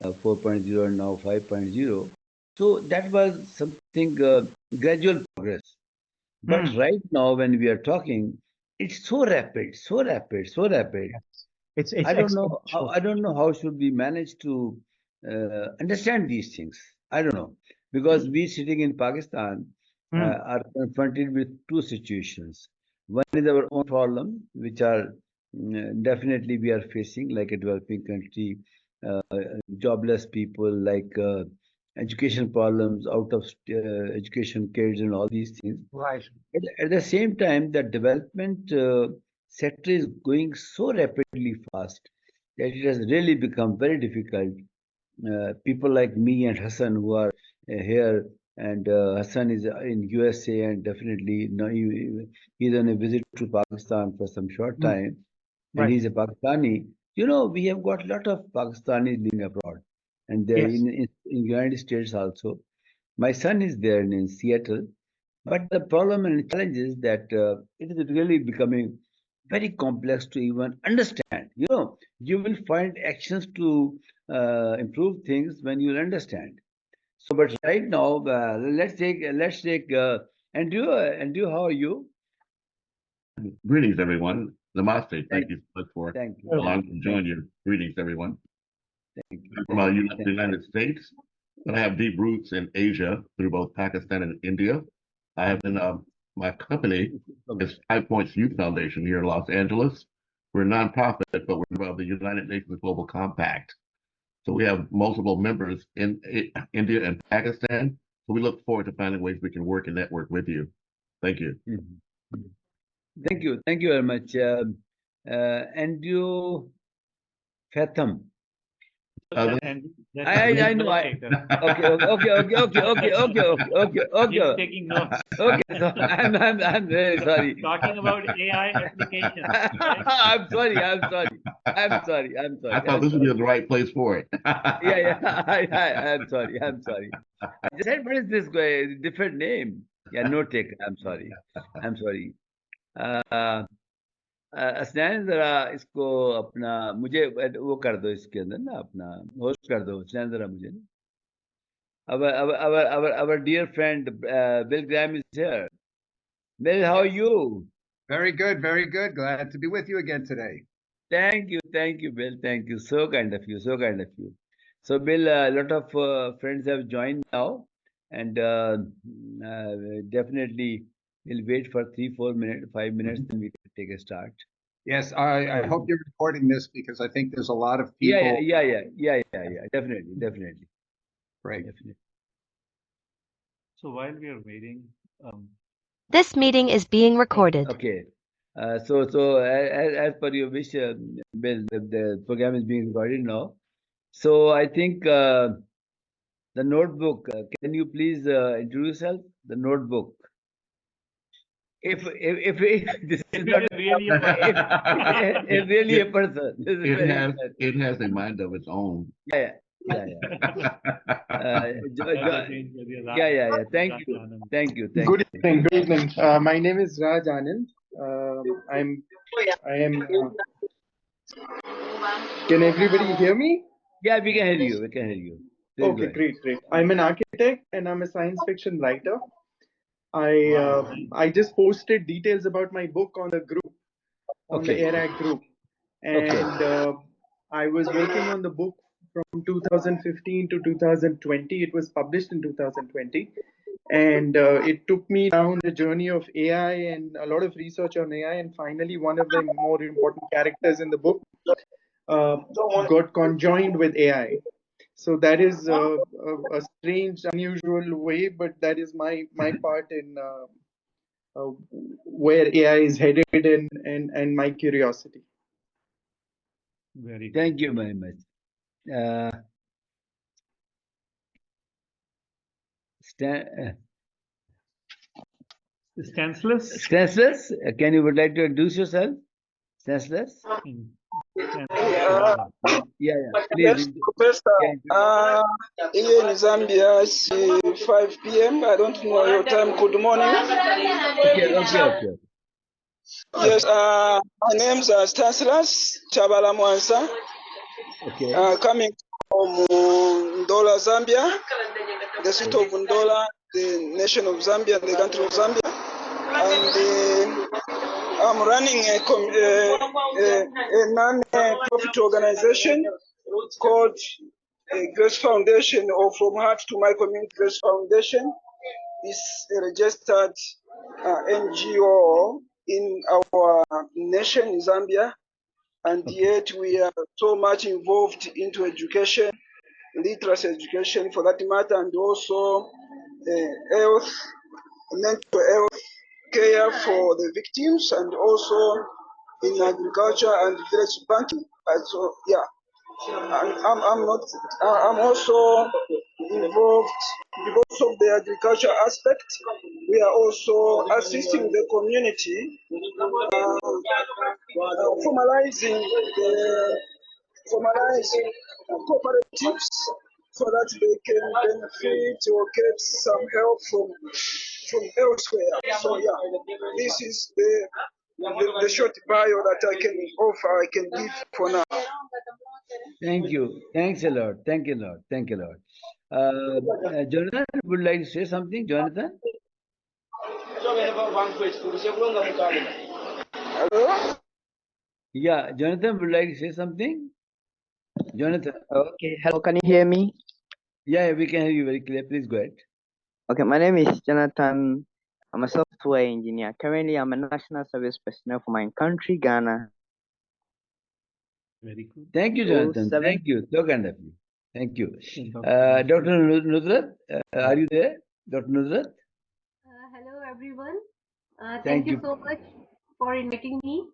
4.0 and now 5.0. So that was something gradual progress. But right now, when we are talking, it's so rapid, so rapid, so rapid. It's I don't know. I don't know how should we manage to understand these things. I don't know, because we sitting in Pakistan are confronted with two situations. One is our own problem, which are definitely we are facing, like a developing country, uh, jobless people, like education problems, out of education kids, and all these things. Right. At the same time, the development sector is going so rapidly fast that it has really become very difficult. People like me and Hassan, who are here, and Hassan is in USA, and definitely now he's on a visit to Pakistan for some short time, and Right. he's a Pakistani. You know, we have got a lot of Pakistanis living abroad, and they're Yes. in United States also. My son is there in Seattle, but the problem and challenge is that it is really becoming very complex to even understand. You know, you will find actions to improve things when you understand. So, but right now, let's take Andrew. Andrew, how are you? Greetings, everyone. Namaste. Thank, Thank you so much for thank you, allowing thank me you, to join you. Greetings, everyone. thank you, I'm from thank you, the thank you. United States, but I have deep roots in Asia through both Pakistan and India. I have been, my company is 5 Points Youth Foundation here in Los Angeles. We're a nonprofit, but we're part of the United Nations Global Compact. So we have multiple members in India and Pakistan. So we look forward to finding ways we can work and network with you. Thank you. Thank you very much. Andrew Fatham. I know. Okay. He's taking notes. Okay. So I'm very sorry. Talking about AI applications. Right? I'm sorry. I'm sorry. I thought this would be the right place for it. Yeah. I'm sorry. I just said, what is this guy? Different name. Yeah, no take. I'm sorry. Hasnain जरा इसको अपना मुझे वो कर दो इसके अंदर ना अपना होस्ट कर दो असनैन जरा मुझे ना our dear friend Bill Graham is here. Bill, how are you? Very good, very good. Glad to be with you again today. Thank you, Bill. Thank you. So kind of you. So, Bill, a lot of friends have joined now, and definitely we'll wait for 3-4 minutes, 5 minutes, then we can take a start. Yes, I hope you're recording this because I think there's a lot of people. Yeah. Definitely. Right. Definitely. So while we are waiting, this meeting is being recorded. Okay. So as per your wish, Bill, the program is being recorded now. So I think the notebook. Can you please introduce yourself? The notebook. If this is not really if really a person, it has a mind of its own. Yeah. Thank you. Good evening. My name is Raj Anand. I am. Can everybody hear me? Yeah, we can hear you. Please okay, great. I'm an architect and I'm a science fiction writer. I just posted details about my book on the group, on the AHIABGA group, and I was working on the book from 2015 to 2020. It was published in 2020, and it took me down the journey of AI and a lot of research on AI, and finally one of the more important characters in the book got conjoined with AI. So that is a strange, unusual way, but that is my part in where AI is headed and my curiosity. Very good. Thank you very much. Stanceless? Can you would like to introduce yourself? Stanceless? Yeah. Please. Yes, Professor. Here in Zambia, it's 5 p.m. I don't know your time. Good morning. Okay. Yes, my name's Stanislas Chabala Mwansa. Okay. Coming from Ndola, Zambia, the city of Ndola, the nation of Zambia, the country of Zambia. And I'm running a non-profit organization called Grace Foundation, or From Heart to My Community Grace Foundation. Is a registered NGO in our nation, in Zambia, and yet we are so much involved into education, literacy education for that matter, and also health, mental health care for the victims, and also in agriculture and village banking. And so, yeah, I'm also involved because of the agriculture aspect. We are also assisting the community, formalizing cooperatives so that they can benefit or get some help from elsewhere. So yeah, this is the short bio that I can offer, I can give for now. Thank you. Thanks a lot. Thank you a lot. Thank you a lot. Jonathan would like to say something. Jonathan? Hello? Yeah, Jonathan would like to say something. Jonathan? Okay, hello, can you hear me? Yeah, we can hear you very clear. Please go ahead. Okay, my name is Jonathan. I'm a software engineer. Currently, I'm a national service personnel for my country, Ghana. Very good. Thank you, Jonathan. Thank you. So kind of you. Thank you. Dr. Dr. Nusrat, are you there? Dr. Nusrat? Hello, everyone. Thank Thank you you. so much for inviting me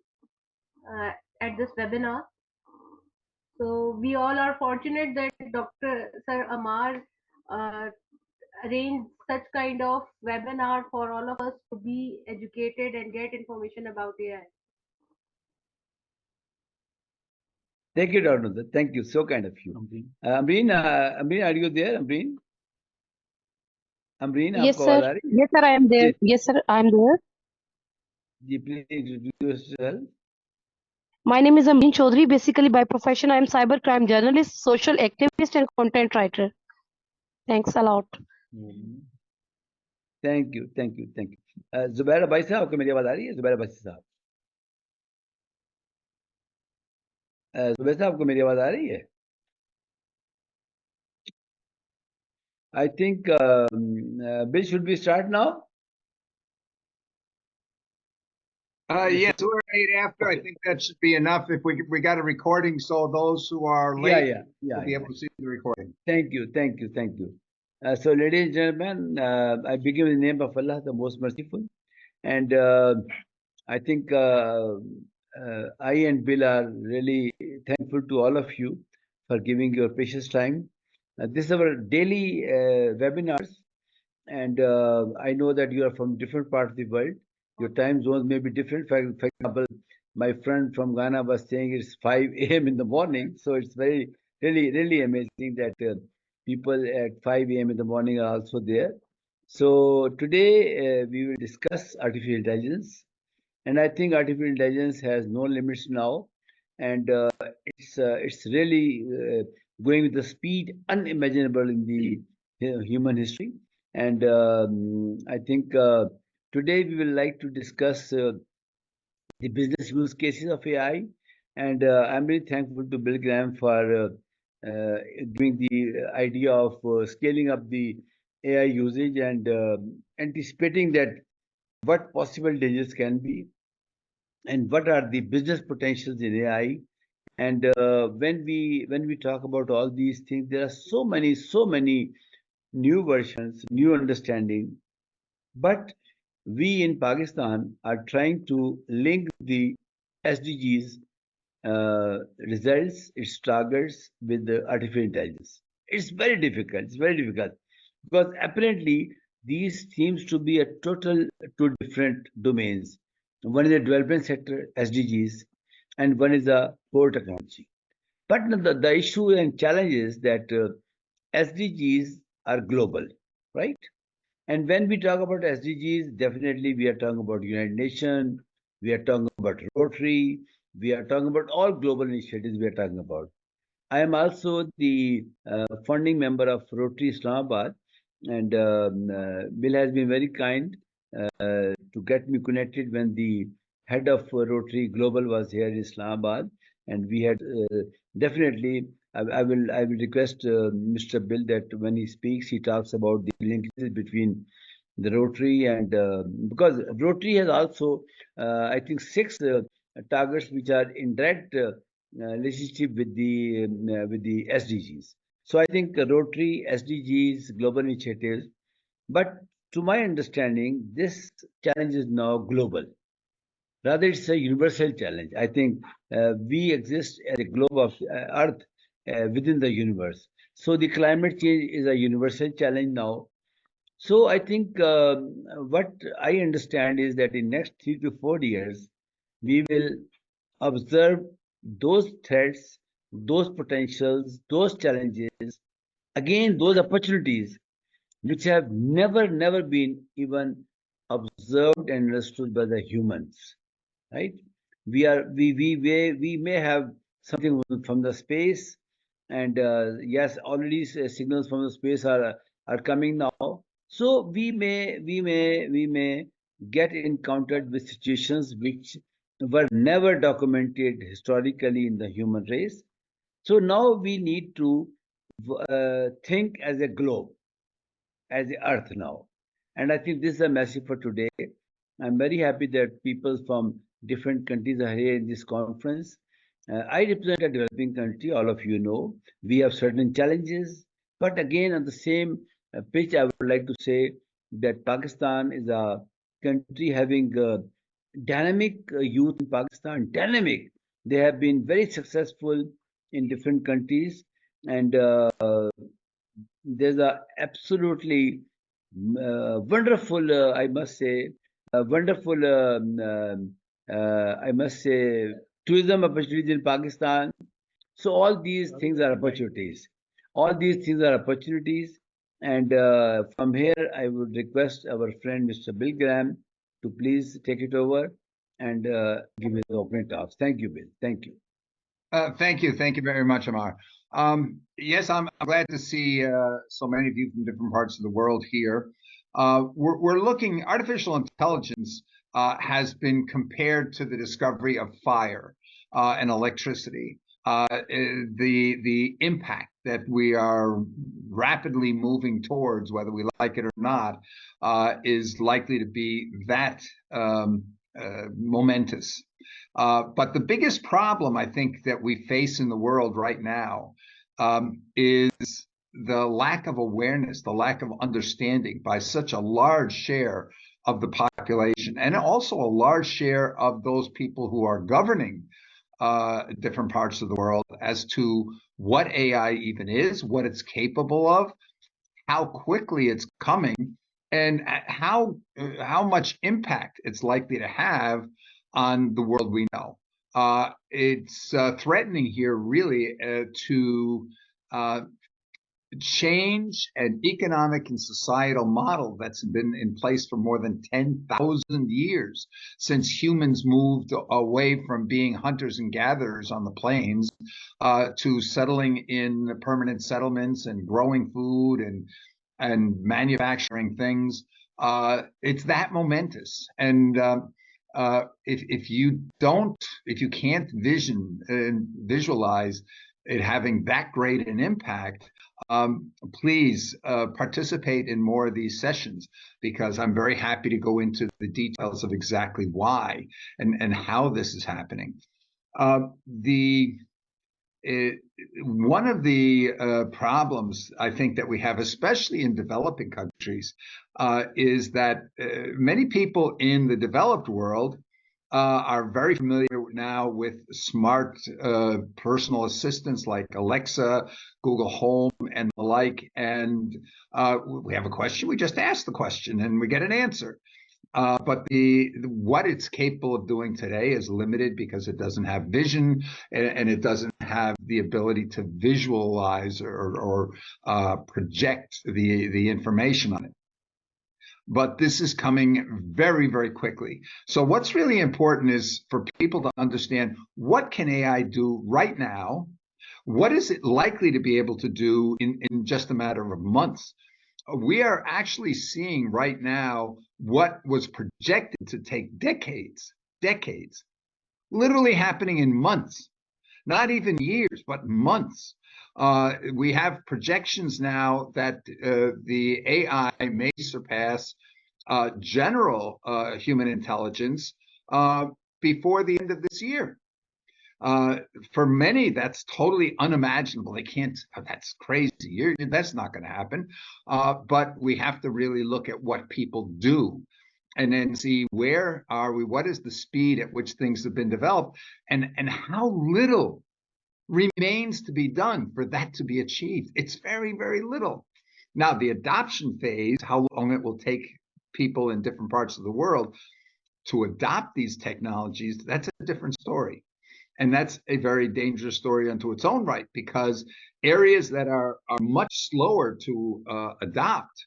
at this webinar. So we all are fortunate that Dr. Sir Amar arranged such kind of webinar for all of us to be educated and get information about AI. Thank you, Dr. Nusrat. Thank you. So kind of you. Amreen, are you there? Amreen? Yes, आपको sir. आवाज आ रही है? Yes, sir, I am there. Yes, sir, I am there. Ji, please introduce yourself. My name is Amreen Chaudhary. Basically, by profession, I am cybercrime journalist, social activist, and content writer. Thanks a lot. Thank you. Thank you. Thank you. Zubair भाई साहब, आपको मेरी आवाज आ रही है? जुबैर भाई साहब, जुबैर साहब, आपको मेरी आवाज आ रही है? I think, Bill, should we start now? Yes, we're 8 after. I think that should be enough. If we got a recording, so those who are late will be able to see the recording. Thank you. Thank you. Thank you. So, ladies and gentlemen, I begin with the name of Allah, the most merciful. And I think I and Bill are really thankful to all of you for giving your precious time. This is our daily webinars, and I know that you are from different parts of the world. Your time zones may be different. For example, my friend from Ghana was saying it's 5 a.m. in the morning, so it's really amazing that people at 5 a.m. in the morning are also there. So today we will discuss artificial intelligence, and I think artificial intelligence has no limits now, and it's really going with the speed unimaginable in the human history. And I think today we will like to discuss the business use cases of AI, and I'm really thankful to Bill Graham for giving the idea of scaling up the AI usage and anticipating that what possible dangers can be and what are the business potentials in AI. And when we talk about all these things, there are so many new versions, new understanding. But we in Pakistan are trying to link the SDGs results, its targets, with the artificial intelligence. It's very difficult. It's very difficult because apparently these seems to be a total two different domains. One is the development sector, SDGs, and one is the core technology. But the issue and challenge is that SDGs are global, right? And when we talk about SDGs, definitely we are talking about United Nations, we are talking about Rotary, we are talking about all global initiatives we are talking about. I am also the founding member of Rotary Islamabad, and Bill has been very kind to get me connected when the head of Rotary Global was here in Islamabad, and we had definitely. I will request Mr. Bill that when he speaks, he talks about the linkages between the Rotary and because Rotary has also I think 6 targets which are in direct relationship with the SDGs. So I think Rotary, SDGs, global initiatives, but to my understanding, this challenge is now global. Rather, it's a universal challenge. I think we exist as a globe of Earth within the universe. So the climate change is a universal challenge now. So I think what I understand is that in next 3 to 4 years, we will observe those threats, those potentials, those challenges, again, those opportunities which have never been even observed and understood by the humans, right? We may have something from the space, and yes, already signals from the space are coming now. So we may get encountered with situations which were never documented historically in the human race. So now we need to think as a globe, as the earth now. And I think this is a message for today. I'm very happy that people from different countries are here in this conference. I represent a developing country, all of you know. We have certain challenges, but again, on the same pitch, I would like to say that Pakistan is a country having dynamic youth in Pakistan, dynamic. They have been very successful in different countries, and there's a absolutely wonderful, I must say, wonderful, I must say, tourism opportunities in Pakistan. So all these things are opportunities. All these things are opportunities. And from here, I would request our friend Mr. Bill Graham to please take it over and give his opening talks. Thank you, Bill. Thank you. Thank you. Thank you very much, Amar. Yes, I'm glad to see so many of you from different parts of the world here. We're looking, artificial intelligence has been compared to the discovery of fire and electricity. The impact that we are rapidly moving towards, whether we like it or not, is likely to be that momentous. But the biggest problem I think that we face in the world right now is the lack of awareness, the lack of understanding by such a large share of the population, and also a large share of those people who are governing different parts of the world, as to what AI even is, what it's capable of, how quickly it's coming, and how much impact it's likely to have on the world we know. It's threatening here really to change an economic and societal model that's been in place for more than 10,000 years, since humans moved away from being hunters and gatherers on the plains to settling in permanent settlements and growing food and manufacturing things. It's that momentous. And if you can't visualize it having that great an impact, please participate in more of these sessions, because I'm very happy to go into the details of exactly why and how this is happening. One of the problems I think that we have, especially in developing countries, is that many people in the developed world are very familiar now with smart personal assistants like Alexa, Google Home, and the like. And we have a question, we just ask the question and we get an answer. But what it's capable of doing today is limited because it doesn't have vision, and it doesn't have the ability to visualize or project the information on it. But this is coming very, very quickly. So what's really important is for people to understand, what can AI do right now? What is it likely to be able to do in just a matter of months? We are actually seeing right now what was projected to take decades, literally happening in months, not even years, but months. We have projections now that the AI may surpass general human intelligence before the end of this year. For many, that's totally unimaginable. They can't, that's crazy. That's not going to happen. But we have to really look at what people do and then see where are we, what is the speed at which things have been developed, and how little remains to be done for that to be achieved. It's very, very little. Now, the adoption phase, how long it will take people in different parts of the world to adopt these technologies, that's a different story. And that's a very dangerous story unto its own right, because areas that are much slower to adopt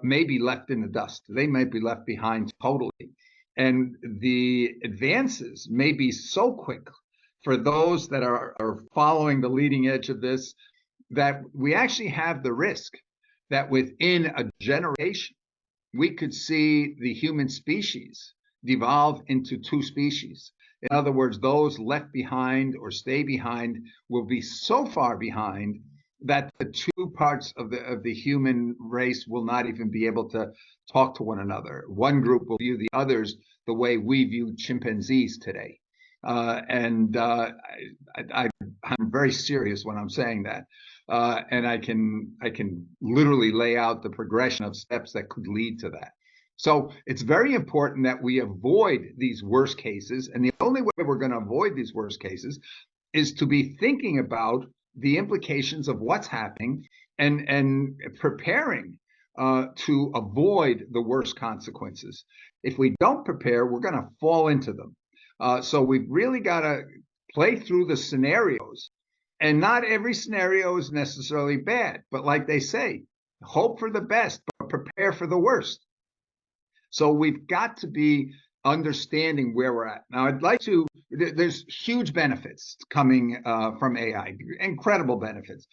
may be left in the dust. They might be left behind totally. And the advances may be so quick for those that are following the leading edge of this, that we actually have the risk that within a generation, we could see the human species devolve into two species. In other words, those left behind or stay behind will be so far behind that the two parts of the human race will not even be able to talk to one another. One group will view the others the way we view chimpanzees today. I'm very serious when I'm saying that. And I can literally lay out the progression of steps that could lead to that. So it's very important that we avoid these worst cases. And the only way we're going to avoid these worst cases is to be thinking about the implications of what's happening and preparing to avoid the worst consequences. If we don't prepare, we're going to fall into them. So we've really got to play through the scenarios. And not every scenario is necessarily bad. But like they say, hope for the best, but prepare for the worst. So we've got to be understanding where we're at. Now, I'd like to, there's huge benefits coming from AI, incredible benefits.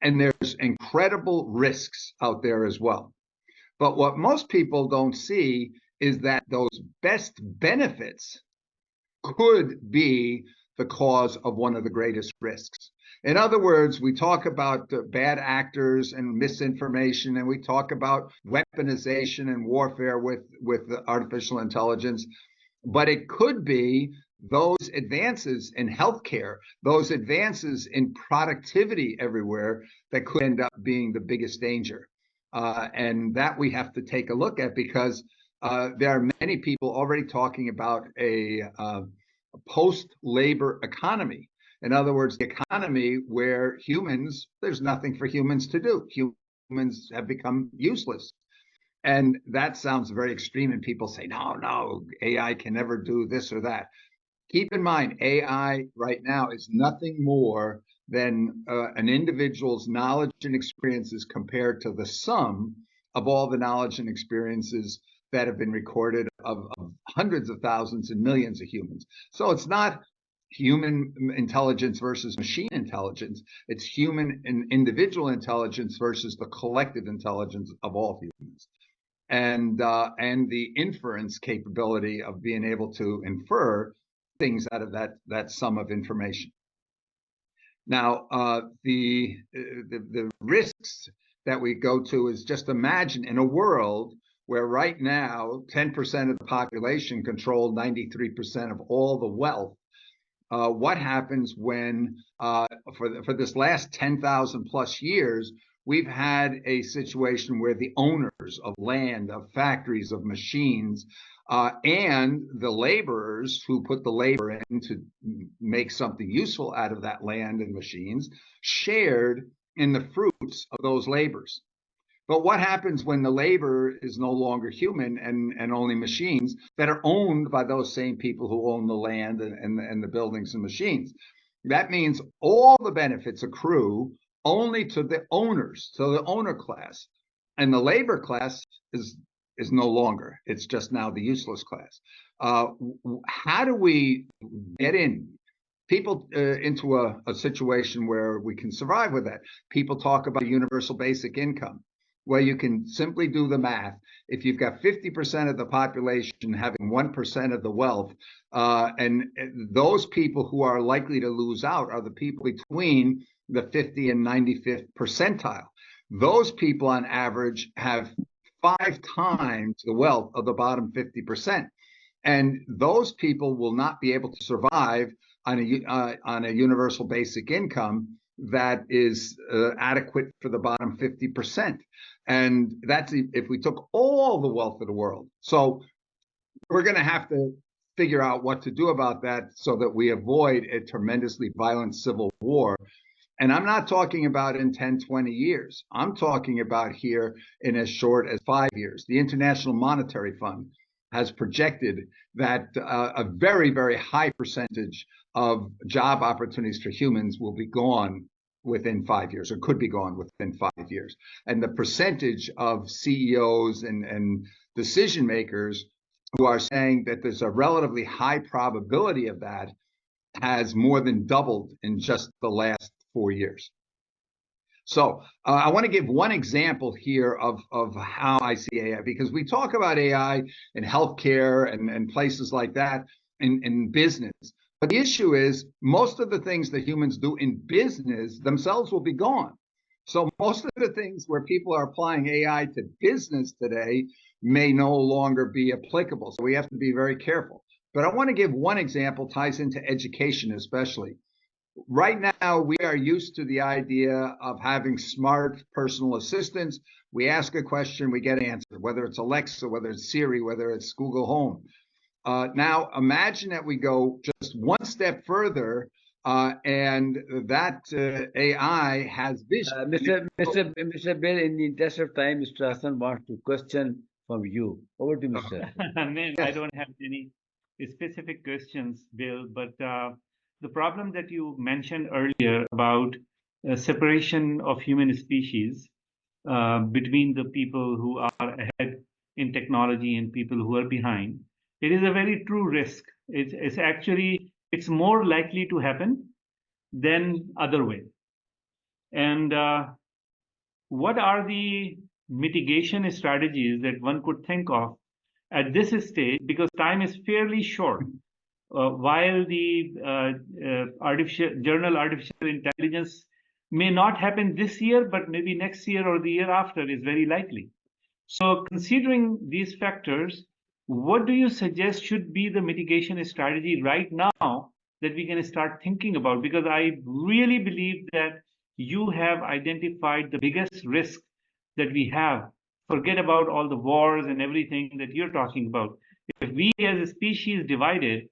And there's incredible risks out there as well. But what most people don't see is that those best benefits could be the cause of one of the greatest risks. In other words, we talk about bad actors and misinformation, and we talk about weaponization and warfare with artificial intelligence, but it could be those advances in healthcare, those advances in productivity everywhere that could end up being the biggest danger. And that we have to take a look at, because there are many people already talking about a post-labor economy. In other words, the economy where humans, there's nothing for humans to do. Humans have become useless. And that sounds very extreme, and people say, no, AI can never do this or that. Keep in mind, AI right now is nothing more than an individual's knowledge and experiences compared to the sum of all the knowledge and experiences that have been recorded of hundreds of thousands and millions of humans. So it's not human intelligence versus machine intelligence. It's human and individual intelligence versus the collective intelligence of all humans. And the inference capability of being able to infer things out of that sum of information. Now, the risks that we go to is, just imagine in a world where right now 10% of the population control 93% of all the wealth. What happens when, for this last 10,000 plus years, we've had a situation where the owners of land, of factories, of machines, and the laborers who put the labor in to make something useful out of that land and machines shared in the fruits of those labors. But what happens when the labor is no longer human and only machines that are owned by those same people who own the land and the buildings and machines? That means all the benefits accrue only to the owners, so the owner class. And the labor class is no longer. It's just now the useless class. How do we get in? people into a situation where we can survive with that. People talk about universal basic income, where you can simply do the math. If you've got 50% of the population having 1% of the wealth, and those people who are likely to lose out are the people between the 50 and 95th percentile. Those people on average have 5 times the wealth of the bottom 50%. And those people will not be able to survive on a universal basic income that is adequate for the bottom 50%. And that's if we took all the wealth of the world. So we're going to have to figure out what to do about that so that we avoid a tremendously violent civil war. And I'm not talking about in 10, 20 years. I'm talking about here in as short as 5 years. The International Monetary Fund has projected that a very, very high percentage of job opportunities for humans will be gone within 5 years, or could be gone within 5 years. And the percentage of CEOs and decision makers who are saying that there's a relatively high probability of that has more than doubled in just the last 4 years. So I want to give one example here of how I see AI, because we talk about AI in healthcare and places like that in business. But the issue is most of the things that humans do in business themselves will be gone. So most of the things where people are applying AI to business today may no longer be applicable. So we have to be very careful. But I want to give one example, ties into education especially. Right now, we are used to the idea of having smart personal assistants. We ask a question, we get an answer, whether it's Alexa, whether it's Siri, whether it's Google Home. Now, imagine that we go just one step further, and that AI has vision. Mr. Bill, in the interest of time, Mr. Hassan wants to question from you. Over to Mr. I don't have any specific questions, Bill, but the problem that you mentioned earlier about separation of human species between the people who are ahead in technology and people who are behind, it is a very true risk. It's actually, it's more likely to happen than other way. And what are the mitigation strategies that one could think of at this stage, because time is fairly short? While the journal artificial intelligence may not happen this year, but maybe next year or the year after is very likely. So considering these factors, what do you suggest should be the mitigation strategy right now that we can start thinking about? Because I really believe that you have identified the biggest risk that we have. Forget about all the wars and everything that you're talking about. If we as a species divided,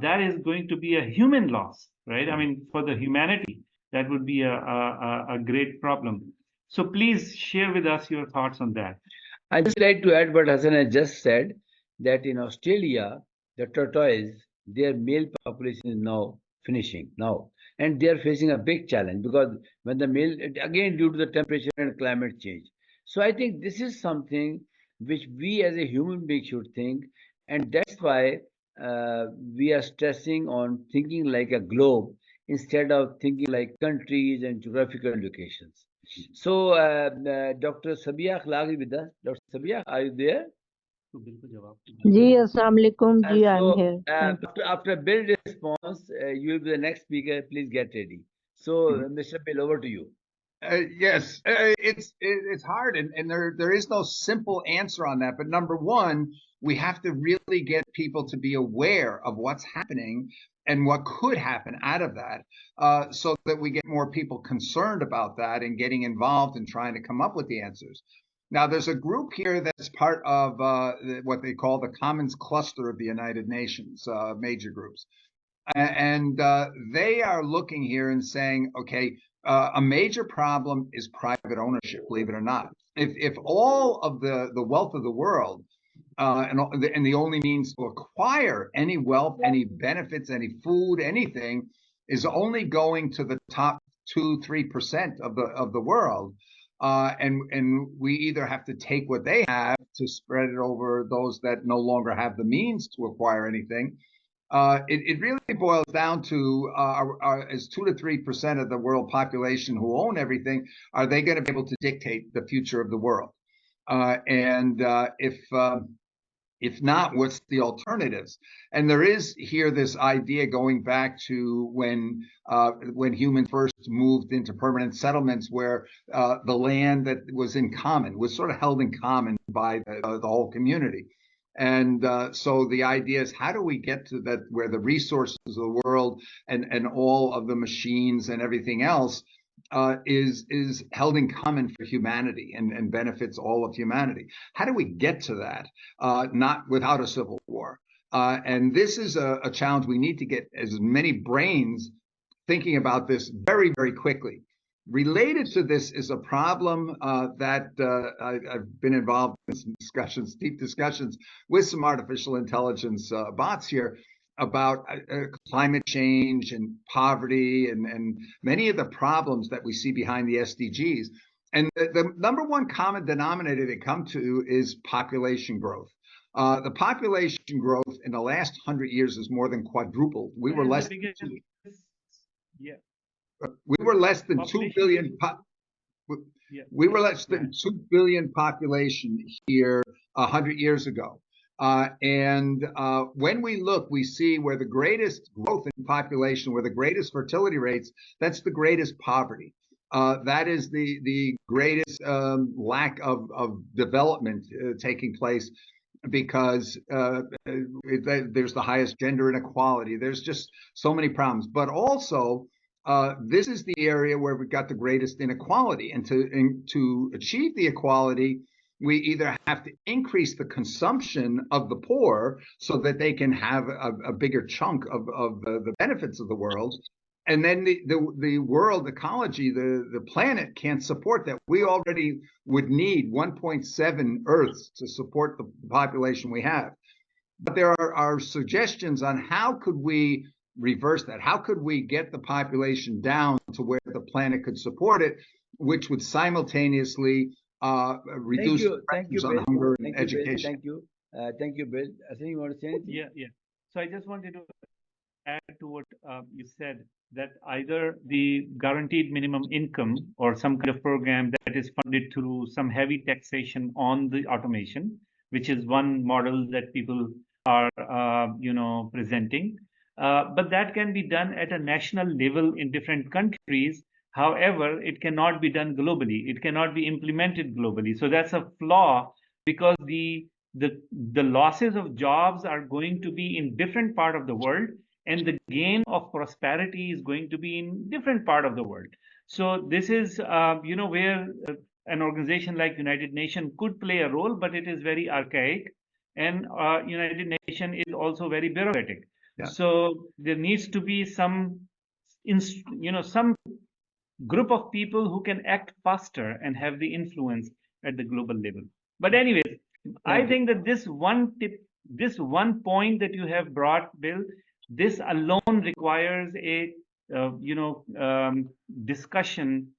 that is going to be a human loss, right? I mean, for the humanity, that would be a great problem. So please share with us your thoughts on that. I'd just like to add what Hassan has just said, that in Australia, the tortoise, their male population is now finishing now. And they are facing a big challenge because when the male, again, due to the temperature and climate change. So I think this is something which we as a human being should think. And that's why we are stressing on thinking like a globe instead of thinking like countries and geographical locations. So Dr. Sabia Akhlaq is with us. Dr. Sabia, are you there? Ji, Assalamu alaikum. Ji, I'm here. After Bill's response, you will be the next speaker. Please get ready. So, Mr. Bill, over to you. Yes, it's hard, and there is no simple answer on that. But number one, we have to really get people to be aware of what's happening and what could happen out of that, so that we get more people concerned about that and getting involved and trying to come up with the answers. Now, there's a group here that's part of what they call the Commons Cluster of the United Nations, major groups. And they are looking here and saying, okay, a major problem is private ownership, believe it or not. If all of the wealth of the world and the only means to acquire any wealth, any benefits, any food, anything is only going to the top 2-3% of the world, and we either have to take what they have to spread it over those that no longer have the means to acquire anything, it really boils down to as 2 to 3% of the world population who own everything, are they going to be able to dictate the future of the world? If not, what's the alternatives? And there is here this idea going back to when humans first moved into permanent settlements, where the land that was in common was sort of held in common by the whole community. And so the idea is, how do we get to that where the resources of the world and all of the machines and everything else is held in common for humanity and benefits all of humanity? How do we get to that? Not without a civil war. And this is a challenge. We need to get as many brains thinking about this very, very quickly. Related to this is a problem that I've been involved in some discussions, deep discussions with some artificial intelligence bots here, about climate change and poverty and many of the problems that we see behind the SDGs. And the number one common denominator they come to is population growth. The population growth in the last 100 years has more than quadrupled. We were less than 2 billion. We were less than 2 billion population here 100 years ago. And when we look, we see where the greatest growth in population, where the greatest fertility rates, that's the greatest poverty. That is the greatest lack of development taking place, because there's the highest gender inequality. There's just so many problems. But also, this is the area where we've got the greatest inequality. And to achieve the equality, we either have to increase the consumption of the poor so that they can have a bigger chunk of the benefits of the world. And then the world ecology, the planet can't support that. We already would need 1.7 Earths to support the population we have. But there are suggestions on how could we reverse that? How could we get the population down to where the planet could support it, which would simultaneously reduce pressures on hunger and education. Thank you, Bill. I think you want to say anything? Yeah. So I just wanted to add to what you said, that either the guaranteed minimum income or some kind of program that is funded through some heavy taxation on the automation, which is one model that people are, presenting. But that can be done at a national level in different countries. However, it cannot be done globally. It cannot be implemented globally. So that's a flaw, because the losses of jobs are going to be in different part of the world, and the gain of prosperity is going to be in different part of the world. So this is, where an organization like United Nations could play a role, but it is very archaic, and United Nations is also very bureaucratic. Yeah. So there needs to be some group of people who can act faster and have the influence at the global level. But anyways, I think that this one point that you have brought, Bill, this alone requires a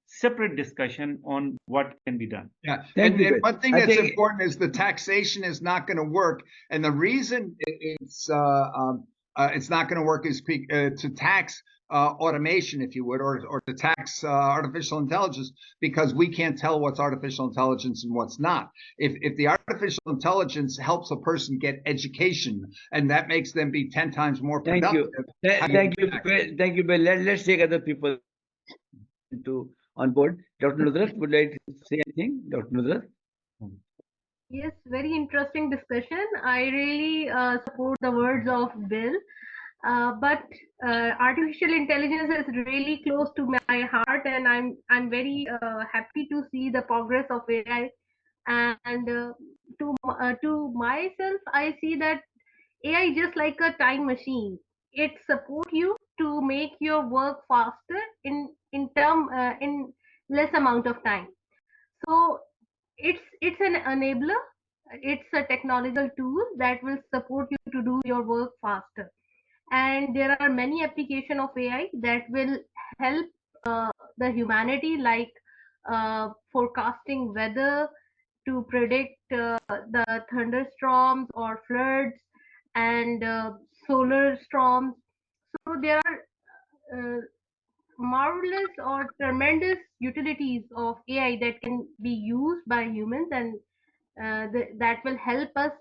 separate discussion on what can be done. Yeah, and one thing that's important is the taxation is not going to work, and the reason it's not going to work is to tax automation, if you would, or to tax artificial intelligence, because we can't tell what's artificial intelligence and what's not. If the artificial intelligence helps a person get education, and that makes them be 10 times more productive. Thank you, Bill. Let's take other people on board. Dr. Nusrat, would you like to say anything? Dr. Nusrat? Yes, very interesting discussion. I really support the words of Bill. But artificial intelligence is really close to my heart, and I'm very happy to see the progress of AI. And to myself, I see that AI is just like a time machine. It supports you to make your work faster in less amount of time. So it's an enabler. It's a technological tool that will support you to do your work faster. And there are many applications of AI that will help the humanity, like forecasting weather, to predict the thunderstorms or floods, and solar storms. So there are marvelous or tremendous utilities of AI that can be used by humans, and that will help us,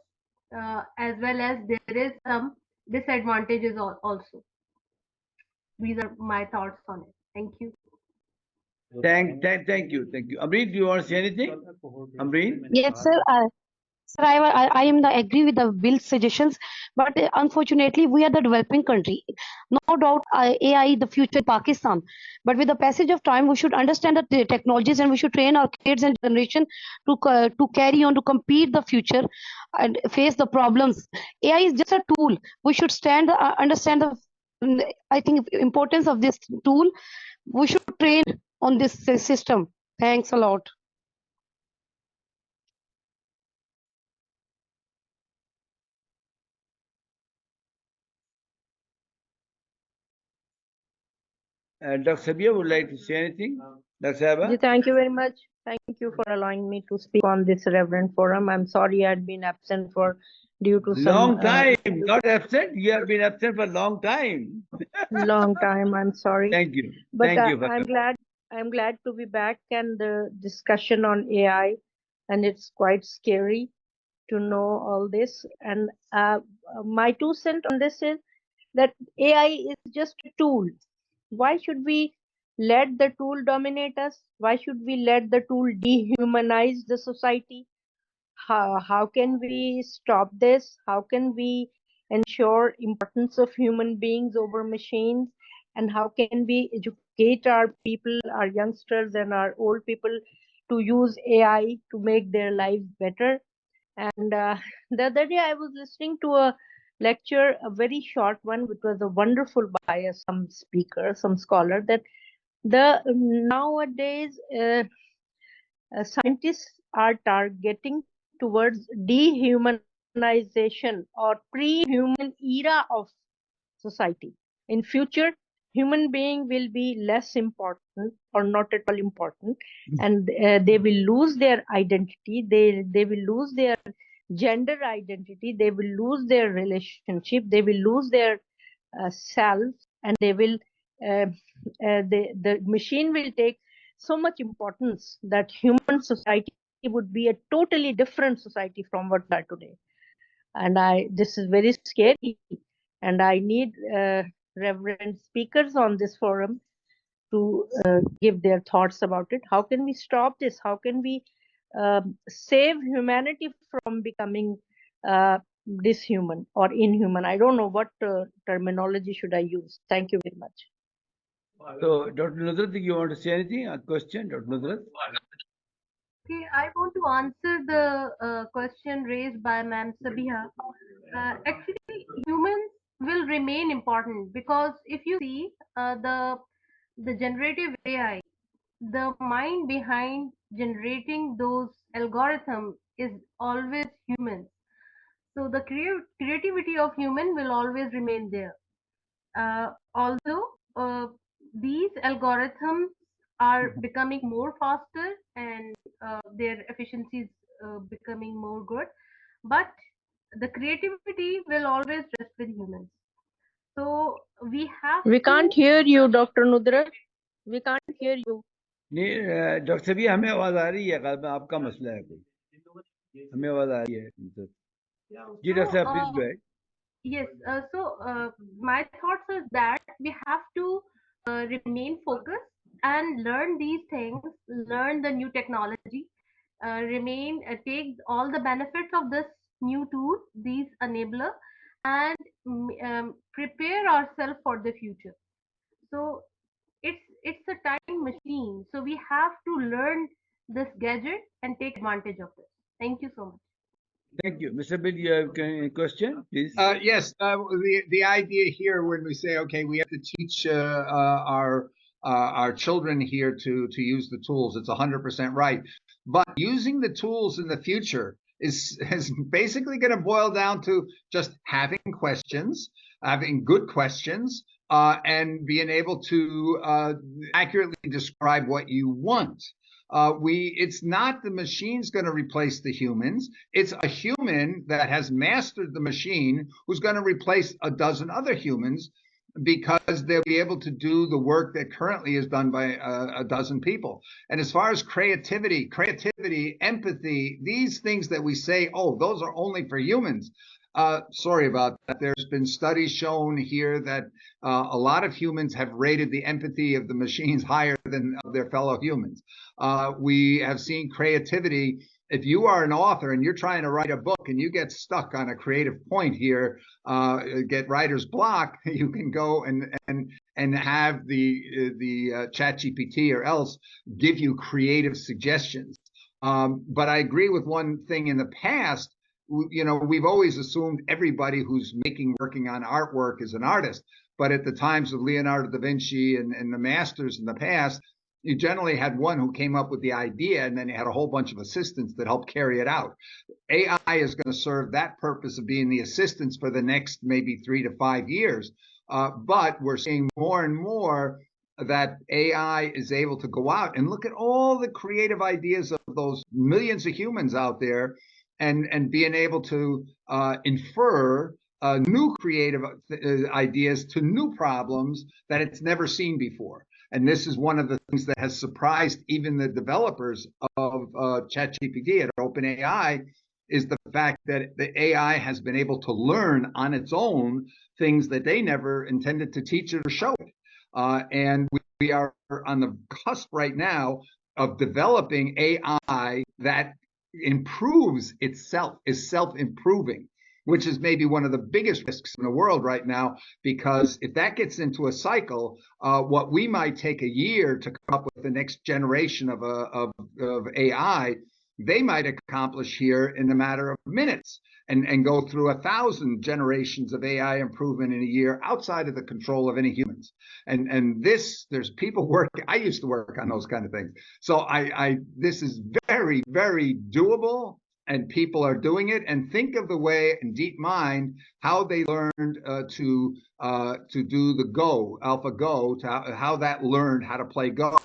as well as there is some disadvantages also. These are my thoughts on it. Thank you. Thank you. Amreen, do you want to say anything? Amreen? Yes, sir. Sir, I am agree with the Bill's suggestions, but unfortunately, we are the developing country. No doubt, AI the future in Pakistan. But with the passage of time, we should understand the technologies, and we should train our kids and generation to carry on to compete the future and face the problems. AI is just a tool. We should understand I think importance of this tool. We should train on this system. Thanks a lot. Dr. Sabia would like to say anything? Dr. Saba? Thank you very much. Thank you for allowing me to speak on this Reverend Forum. I'm sorry I had been absent due to some long time, not absent. You have been absent for a long time. long time. I'm sorry. Thank you. But Thank you. I'm glad to be back, and the discussion on AI, and it's quite scary to know all this. And my 2 cents on this is that AI is just a tool. Why should we let the tool dominate us? Why should we let the tool dehumanize the society? How can we stop this? How can we ensure importance of human beings over machines? And how can we educate our people, our youngsters and our old people to use AI to make their lives better? And the other day I was listening to a lecture, a very short one, which was a wonderful by some speaker, some scholar, that the nowadays scientists are targeting towards dehumanization or pre-human era of society. In future, human being will be less important or not at all important, and they will lose their identity. They will lose their gender identity. They will lose their relationship. They will lose their self, and they will the machine will take so much importance that human society would be a totally different society from what we are today. And this is very scary, and I need reverend speakers on this forum to give their thoughts about it. How can we stop this? How can we save humanity from becoming dishuman or inhuman? I don't know what terminology should I use. Thank you very much. So, Dr. Nusrat, you want to say anything? A question, Dr. Nusrat? Okay, I want to answer the question raised by Ma'am Sabiha. Actually, humans will remain important, because if you see the generative AI, the mind behind generating those algorithms is always human. So the creativity of human will always remain there. Although these algorithms are becoming more faster, and their efficiency is becoming more good, but the creativity will always rest with humans. So we can't hear you, Dr. Nudra. We can't hear you. नहीं doctor सभी हमें आवाज आ रही है, गलत आपका मसला है कोई, हमें आवाज आ रही है जी डॉक्टर साहब please go ahead. Yes, my thoughts are that we have to remain focused and learn these things, learn the new technology, take all the benefits of this new tool, these enabler, and prepare ourselves for the future. So it's a time machine. So we have to learn this gadget and take advantage of it. Thank you so much. Thank you. Mr. Bill, you have a question, please? Yes. The idea here, when we say, okay, we have to teach our children here to use the tools, it's 100% right. But using the tools in the future is basically going to boil down to just having questions, having good questions, and being able to accurately describe what you want. It's not the machine's going to replace the humans. It's a human that has mastered the machine who's going to replace a dozen other humans, because they'll be able to do the work that currently is done by a dozen people. And as far as creativity, empathy, these things that we say, oh, those are only for humans. Sorry about that. There's been studies shown here that a lot of humans have rated the empathy of the machines higher than their fellow humans. We have seen creativity. If you are an author and you're trying to write a book and you get stuck on a creative point here, get writer's block, you can go and have the ChatGPT or else give you creative suggestions. But I agree with one thing. In the past, we've always assumed everybody who's working on artwork is an artist. But at the times of Leonardo da Vinci and the masters in the past, you generally had one who came up with the idea, and then you had a whole bunch of assistants that helped carry it out. AI is going to serve that purpose of being the assistants for the next maybe 3 to 5 years. But we're seeing more and more that AI is able to go out and look at all the creative ideas of those millions of humans out there, and being able to infer new creative ideas to new problems that it's never seen before. And this is one of the things that has surprised even the developers of ChatGPT at OpenAI, is the fact that the AI has been able to learn on its own things that they never intended to teach it or show it. And we are on the cusp right now of developing AI that improves itself, is self-improving, which is maybe one of the biggest risks in the world right now, because if that gets into a cycle, what we might take a year to come up with the next generation of AI, they might accomplish here in a matter of minutes, and go through 1,000 generations of AI improvement in a year outside of the control of any humans. And there's people working. I used to work on those kind of things. So this is very, very doable, and people are doing it. And think of the way in DeepMind how they learned to do the Go, AlphaGo, how that learned how to play Go,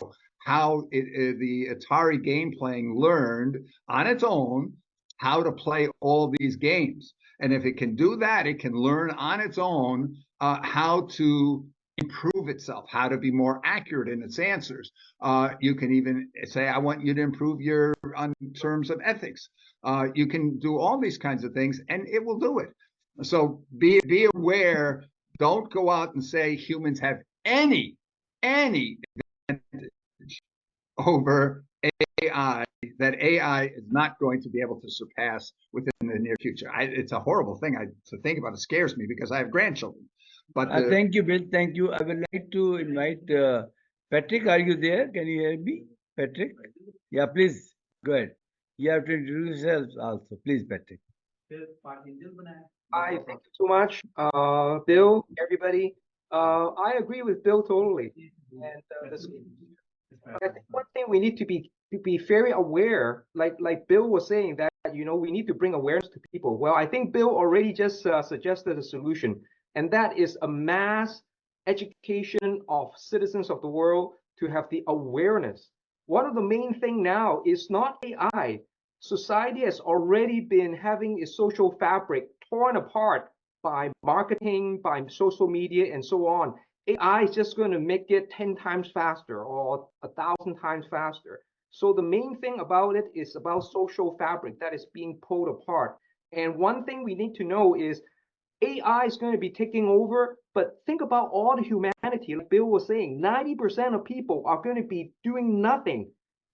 how the Atari game playing learned on its own how to play all these games. And if it can do that, it can learn on its own how to improve itself, how to be more accurate in its answers. You can even say, I want you to improve on terms of ethics. You can do all these kinds of things, and it will do it. So be aware. Don't go out and say humans have any advantage over AI, that AI is not going to be able to surpass within the near future. It's a horrible thing to think about. It scares me because I have grandchildren. But thank you, Bill. Thank you. I would like to invite Patrick. Are you there? Can you hear me, Patrick? Yeah, please go ahead. You have to introduce yourself also, please, Patrick. Hi, thank you so much, Bill. Everybody, I agree with Bill totally. And I think one thing we need to be very aware, like Bill was saying, that we need to bring awareness to people. Well, I think Bill already just suggested a solution, and that is a mass education of citizens of the world to have the awareness. One of the main thing now is not AI. Society has already been having its social fabric torn apart by marketing, by social media, and so on. AI is just going to make it 10 times faster or 1,000 times faster. So the main thing about it is about social fabric that is being pulled apart. And one thing we need to know is AI is going to be taking over, but think about all the humanity. Like Bill was saying, 90% of people are going to be doing nothing.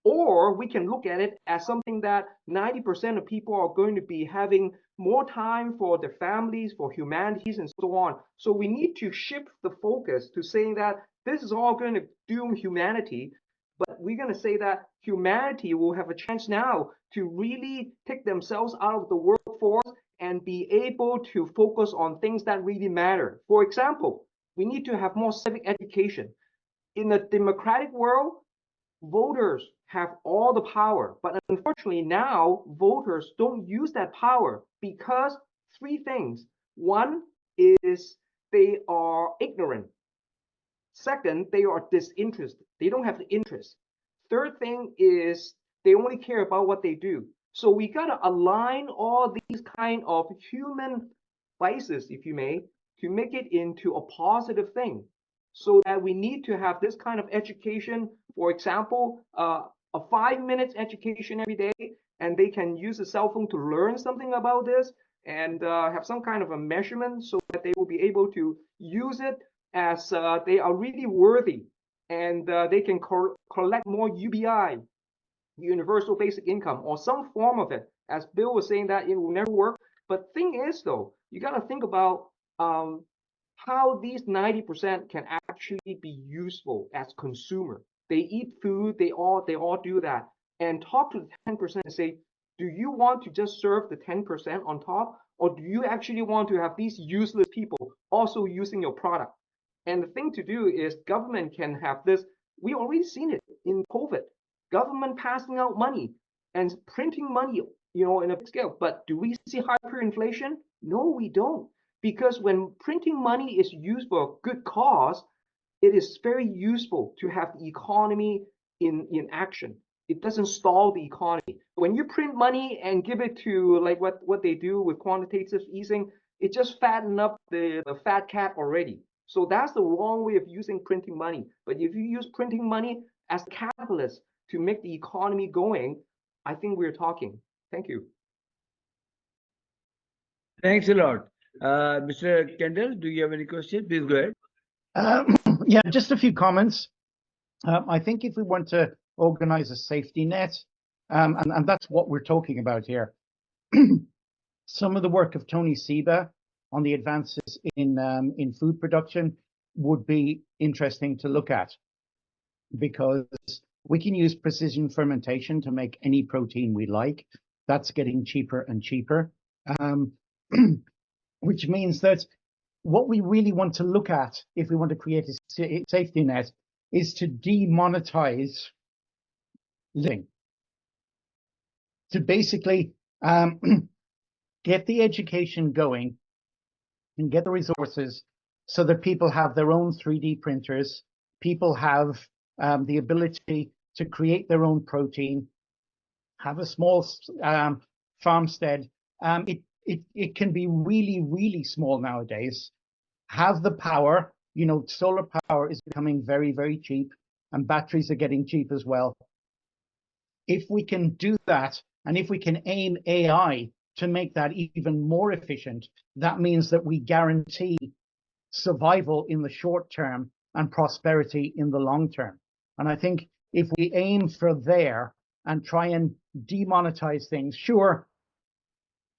Or we can look at it as something that 90% of people are going to be having more time for their families, for humanities, and so on. So we need to shift the focus to saying that this is all going to doom humanity, but we're going to say that humanity will have a chance now to really take themselves out of the workforce and be able to focus on things that really matter. For example, we need to have more civic education. In a democratic world, voters have all the power, but unfortunately now voters don't use that power because 3 things. One is they are ignorant. Second, they are disinterested. They don't have the interest. third thing is they only care about what they do. So we got to align all these kind of human vices, if you may, to make it into a positive thing. So that we need to have this kind of education, for example, a 5 minutes education every day, and they can use a cell phone to learn something about this, and have some kind of a measurement so that they will be able to use it as they are really worthy, and they can collect more UBI, universal basic income, or some form of it. As Bill was saying, that it will never work. But thing is, though, you got to think about how these 90% can actually be useful as consumer. They eat food, they all do that. And talk to the 10% and say, do you want to just serve the 10% on top, or do you actually want to have these useless people also using your product? And the thing to do is government can have this. We already seen it in COVID. Government passing out money and printing money, in a big scale. But do we see hyperinflation? No, we don't. Because when printing money is used for a good cause, it is very useful to have the economy in action. It doesn't stall the economy. When you print money and give it to like what they do with quantitative easing, it just fatten up the fat cat already. So that's the wrong way of using printing money. But if you use printing money as a catalyst to make the economy going, I think we're talking. Thank you. Thanks a lot. Mr. Kendall, do you have any questions? Please go ahead. Yeah, just a few comments. I think if we want to organize a safety net, and that's what we're talking about here, some of the work of Tony Seba on the advances in food production would be interesting to look at, because we can use precision fermentation to make any protein we like. That's getting cheaper and cheaper, which means that what we really want to look at if we want to create a safety net is to demonetize living, to basically get the education going and get the resources so that people have their own 3D printers, people have the ability to create their own protein, have a small farmstead. It can be really, really small nowadays. Have the power, solar power is becoming very, very cheap, and batteries are getting cheap as well. If we can do that, and if we can aim AI to make that even more efficient, that means that we guarantee survival in the short term and prosperity in the long term. And I think if we aim for there and try and demonetize things, sure,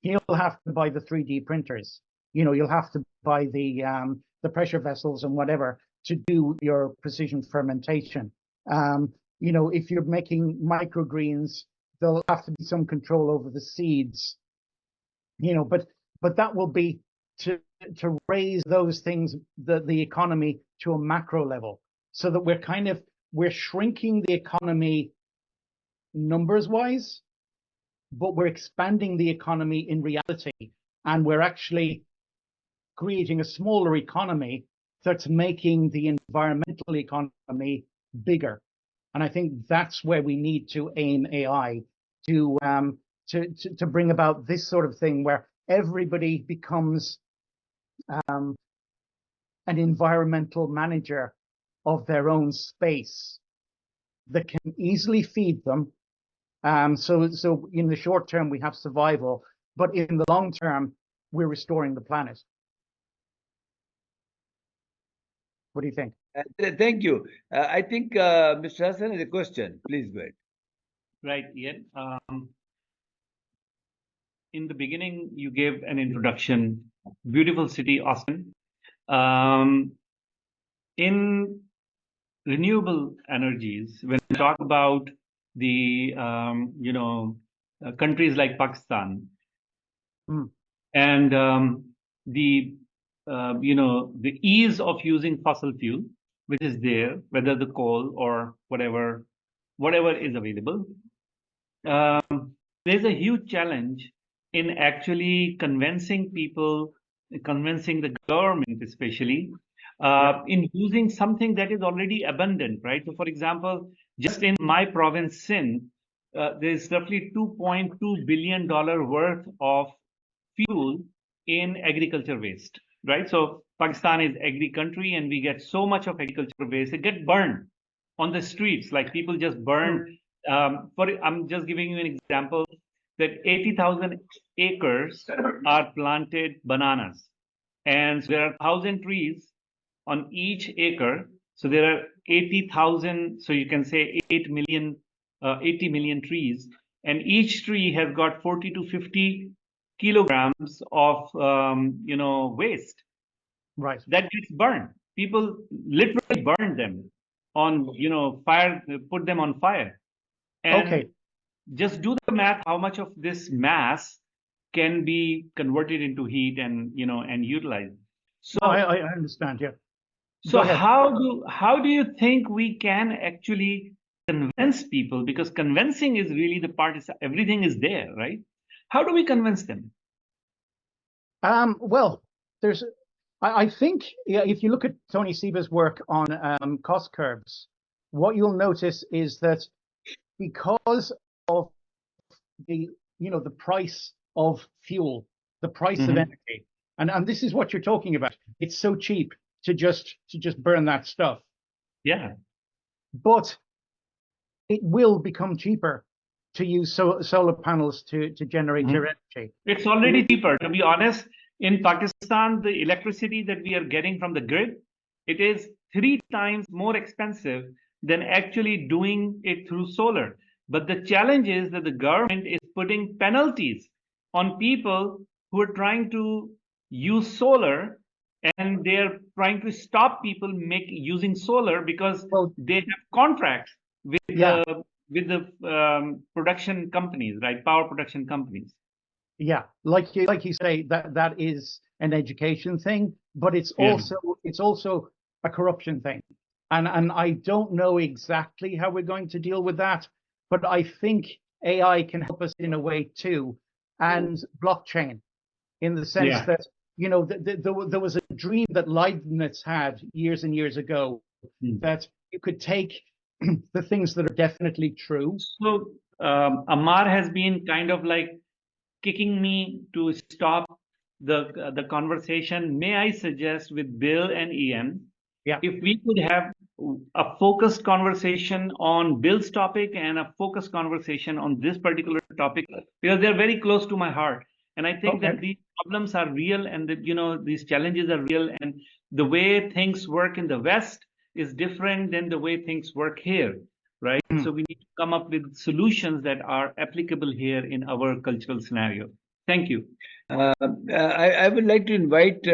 you'll have to buy the 3D printers. You'll have to buy the pressure vessels and whatever to do your precision fermentation. If you're making microgreens, there'll have to be some control over the seeds. But that will be to raise those things, the economy to a macro level, so that we're shrinking the economy numbers wise, but we're expanding the economy in reality, and we're actually creating a smaller economy that's making the environmental economy bigger. And I think that's where we need to aim AI to bring about this sort of thing where everybody becomes an environmental manager of their own space that can easily feed them. So in the short term, we have survival, but in the long term, we're restoring the planet. What do you think? Thank you. I think Mr. Hassan has a question. Please go ahead. Right, Ian. In the beginning, you gave an introduction. Beautiful city, Austin. In renewable energies, when we talk about the countries like Pakistan, and the ease of using fossil fuel, which is there, whether the coal or whatever is available, there's a huge challenge in actually convincing people, convincing the government especially, in using something that is already abundant, right? So, for example, Just in my province, Sindh, there's roughly $2.2 billion worth of fuel in agriculture waste, right? So Pakistan is agri country, and we get so much of agriculture waste. It get burned on the streets, like people just burn. I'm just giving you an example that 80,000 acres are planted bananas, and so there are 1,000 trees on each acre. So there are 80,000. So you can say 80 million trees, and each tree has got 40 to 50 kilograms of waste. Right. That gets burned. People literally burn them on fire, put them on fire. And Okay. just do the math, how much of this mass can be converted into heat and and utilized. So I understand, yeah. so Go ahead. how do you think we can actually convince people? Because convincing is really the part, everything is there, right? How do we convince them? Well, I think, yeah, if you look at Tony Seba's work on cost curves, what you'll notice is that because of the price of fuel, the price of energy, and this is what you're talking about. It's so cheap to just burn that stuff. Yeah. But it will become cheaper to use solar panels to generate your energy. It's already cheaper, to be honest. In Pakistan, the electricity that we are getting from the grid, it is 3 times more expensive than actually doing it through solar. But the challenge is that the government is putting penalties on people who are trying to use solar, and they're trying to stop people using solar because they have contracts with the production companies, right? Power production companies. Yeah, like you say, that is an education thing, but it's also a corruption thing, and I don't know exactly how we're going to deal with that, but I think AI can help us in a way too, and blockchain, in the sense that there was a dream that Leibniz had years and years ago that you could take the things that are definitely true. So Amar has been kind of like kicking me to stop the conversation. May I suggest with Bill and Ian, if we could have a focused conversation on Bill's topic and a focused conversation on this particular topic, because they're very close to my heart. And I think that these problems are real, and that these challenges are real, and the way things work in the West is different than the way things work here, right? So we need to come up with solutions that are applicable here in our cultural scenario. Thank you. I would like to invite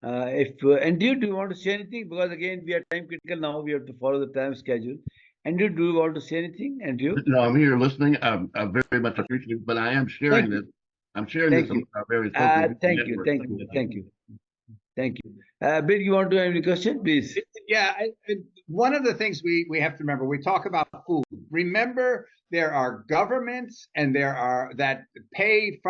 Andrew, do you want to say anything? Because again, we are time critical now. We have to follow the time schedule. Andrew, do you want to say anything? Andrew? No, I'm here listening. I'm very much appreciative, but I am sharing this. I'm sharing this on various social networks. Thank you. Bill, you want to have any question, please? Yeah, one of the things we have to remember, we talk about food. Remember, there are governments and there are that pay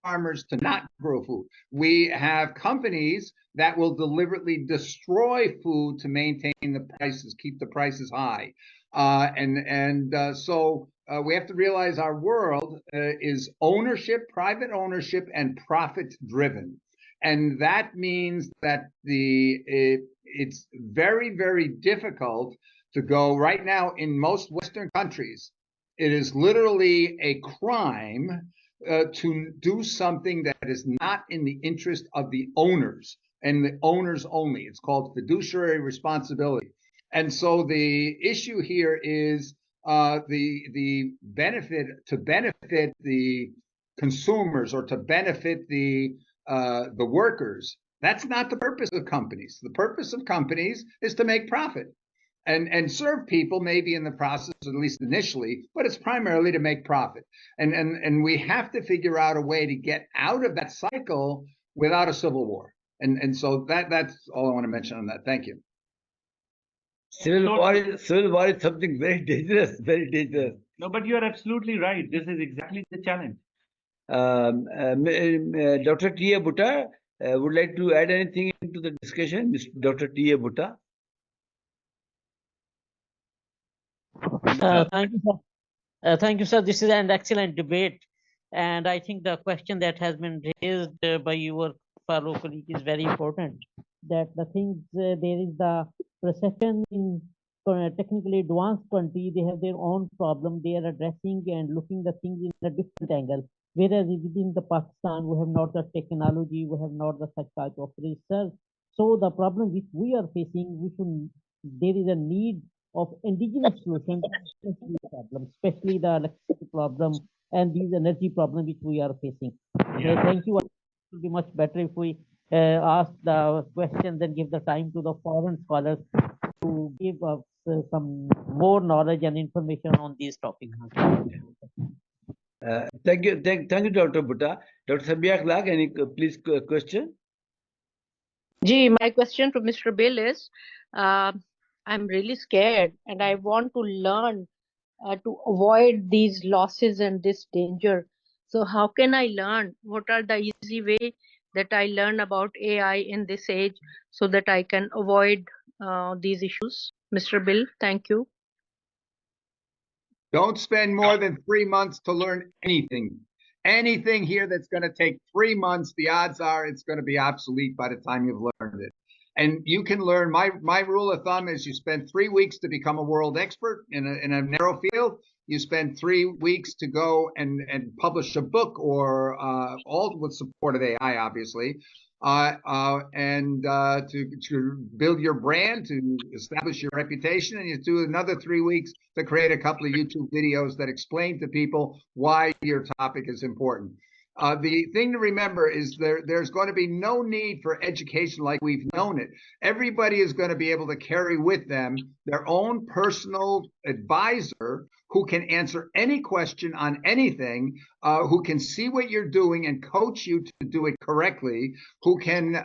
farmers to not grow food. We have companies that will deliberately destroy food to maintain the prices, keep the prices high. So we have to realize our world is ownership, private ownership, and profit driven. And that means that it's very, very difficult to go right now in most Western countries. It is literally a crime to do something that is not in the interest of the owners and the owners only. It's called fiduciary responsibility. And so the issue here is the benefit the consumers or to benefit the workers. That's not the purpose of companies. The purpose of companies is to make profit and serve people, maybe in the process, at least initially, but it's primarily to make profit. And we have to figure out a way to get out of that cycle without a civil war. And so that's all I want to mention on that. Thank you. Civil war is something very dangerous, very dangerous. No, but you are absolutely right. This is exactly the challenge. Dr. T.A. Butta would like to add anything into the discussion, Dr. T.A. Butta? Thank you, sir. Thank you, sir. This is an excellent debate. And I think the question that has been raised by your fellow colleague is very important. That the things, there is the perception in technically advanced country, they have their own problem. They are addressing and looking the things in a different angle. Whereas within the Pakistan, we have not the technology, we have not the such type of research. So the problem which we are facing, there is a need of indigenous solutions to these problems, especially the electricity problem and these energy problems which we are facing. Thank you. It would be much better if we ask the questions and give the time to the foreign scholars to give us some more knowledge and information on these topics. Thank you, Dr. Butta. Dr. Sabia Akhlaq, any please question? Gee, my question to Mr. Bill is, I'm really scared and I want to learn to avoid these losses and this danger. So how can I learn? What are the easy way that I learn about AI in this age so that I can avoid these issues? Mr. Bill, thank you. Don't spend more than 3 months to learn anything. Anything here that's going to take 3 months, the odds are it's going to be obsolete by the time you've learned it. And you can learn, my rule of thumb is you spend 3 weeks to become a world expert in a narrow field. You spend 3 weeks to go and publish a book or all with support of AI, obviously. To build your brand, to establish your reputation, and you do another 3 weeks to create a couple of YouTube videos that explain to people why your topic is important. The thing to remember is there's going to be no need for education like we've known it. Everybody is going to be able to carry with them their own personal advisor who can answer any question on anything, who can see what you're doing and coach you to do it correctly, who can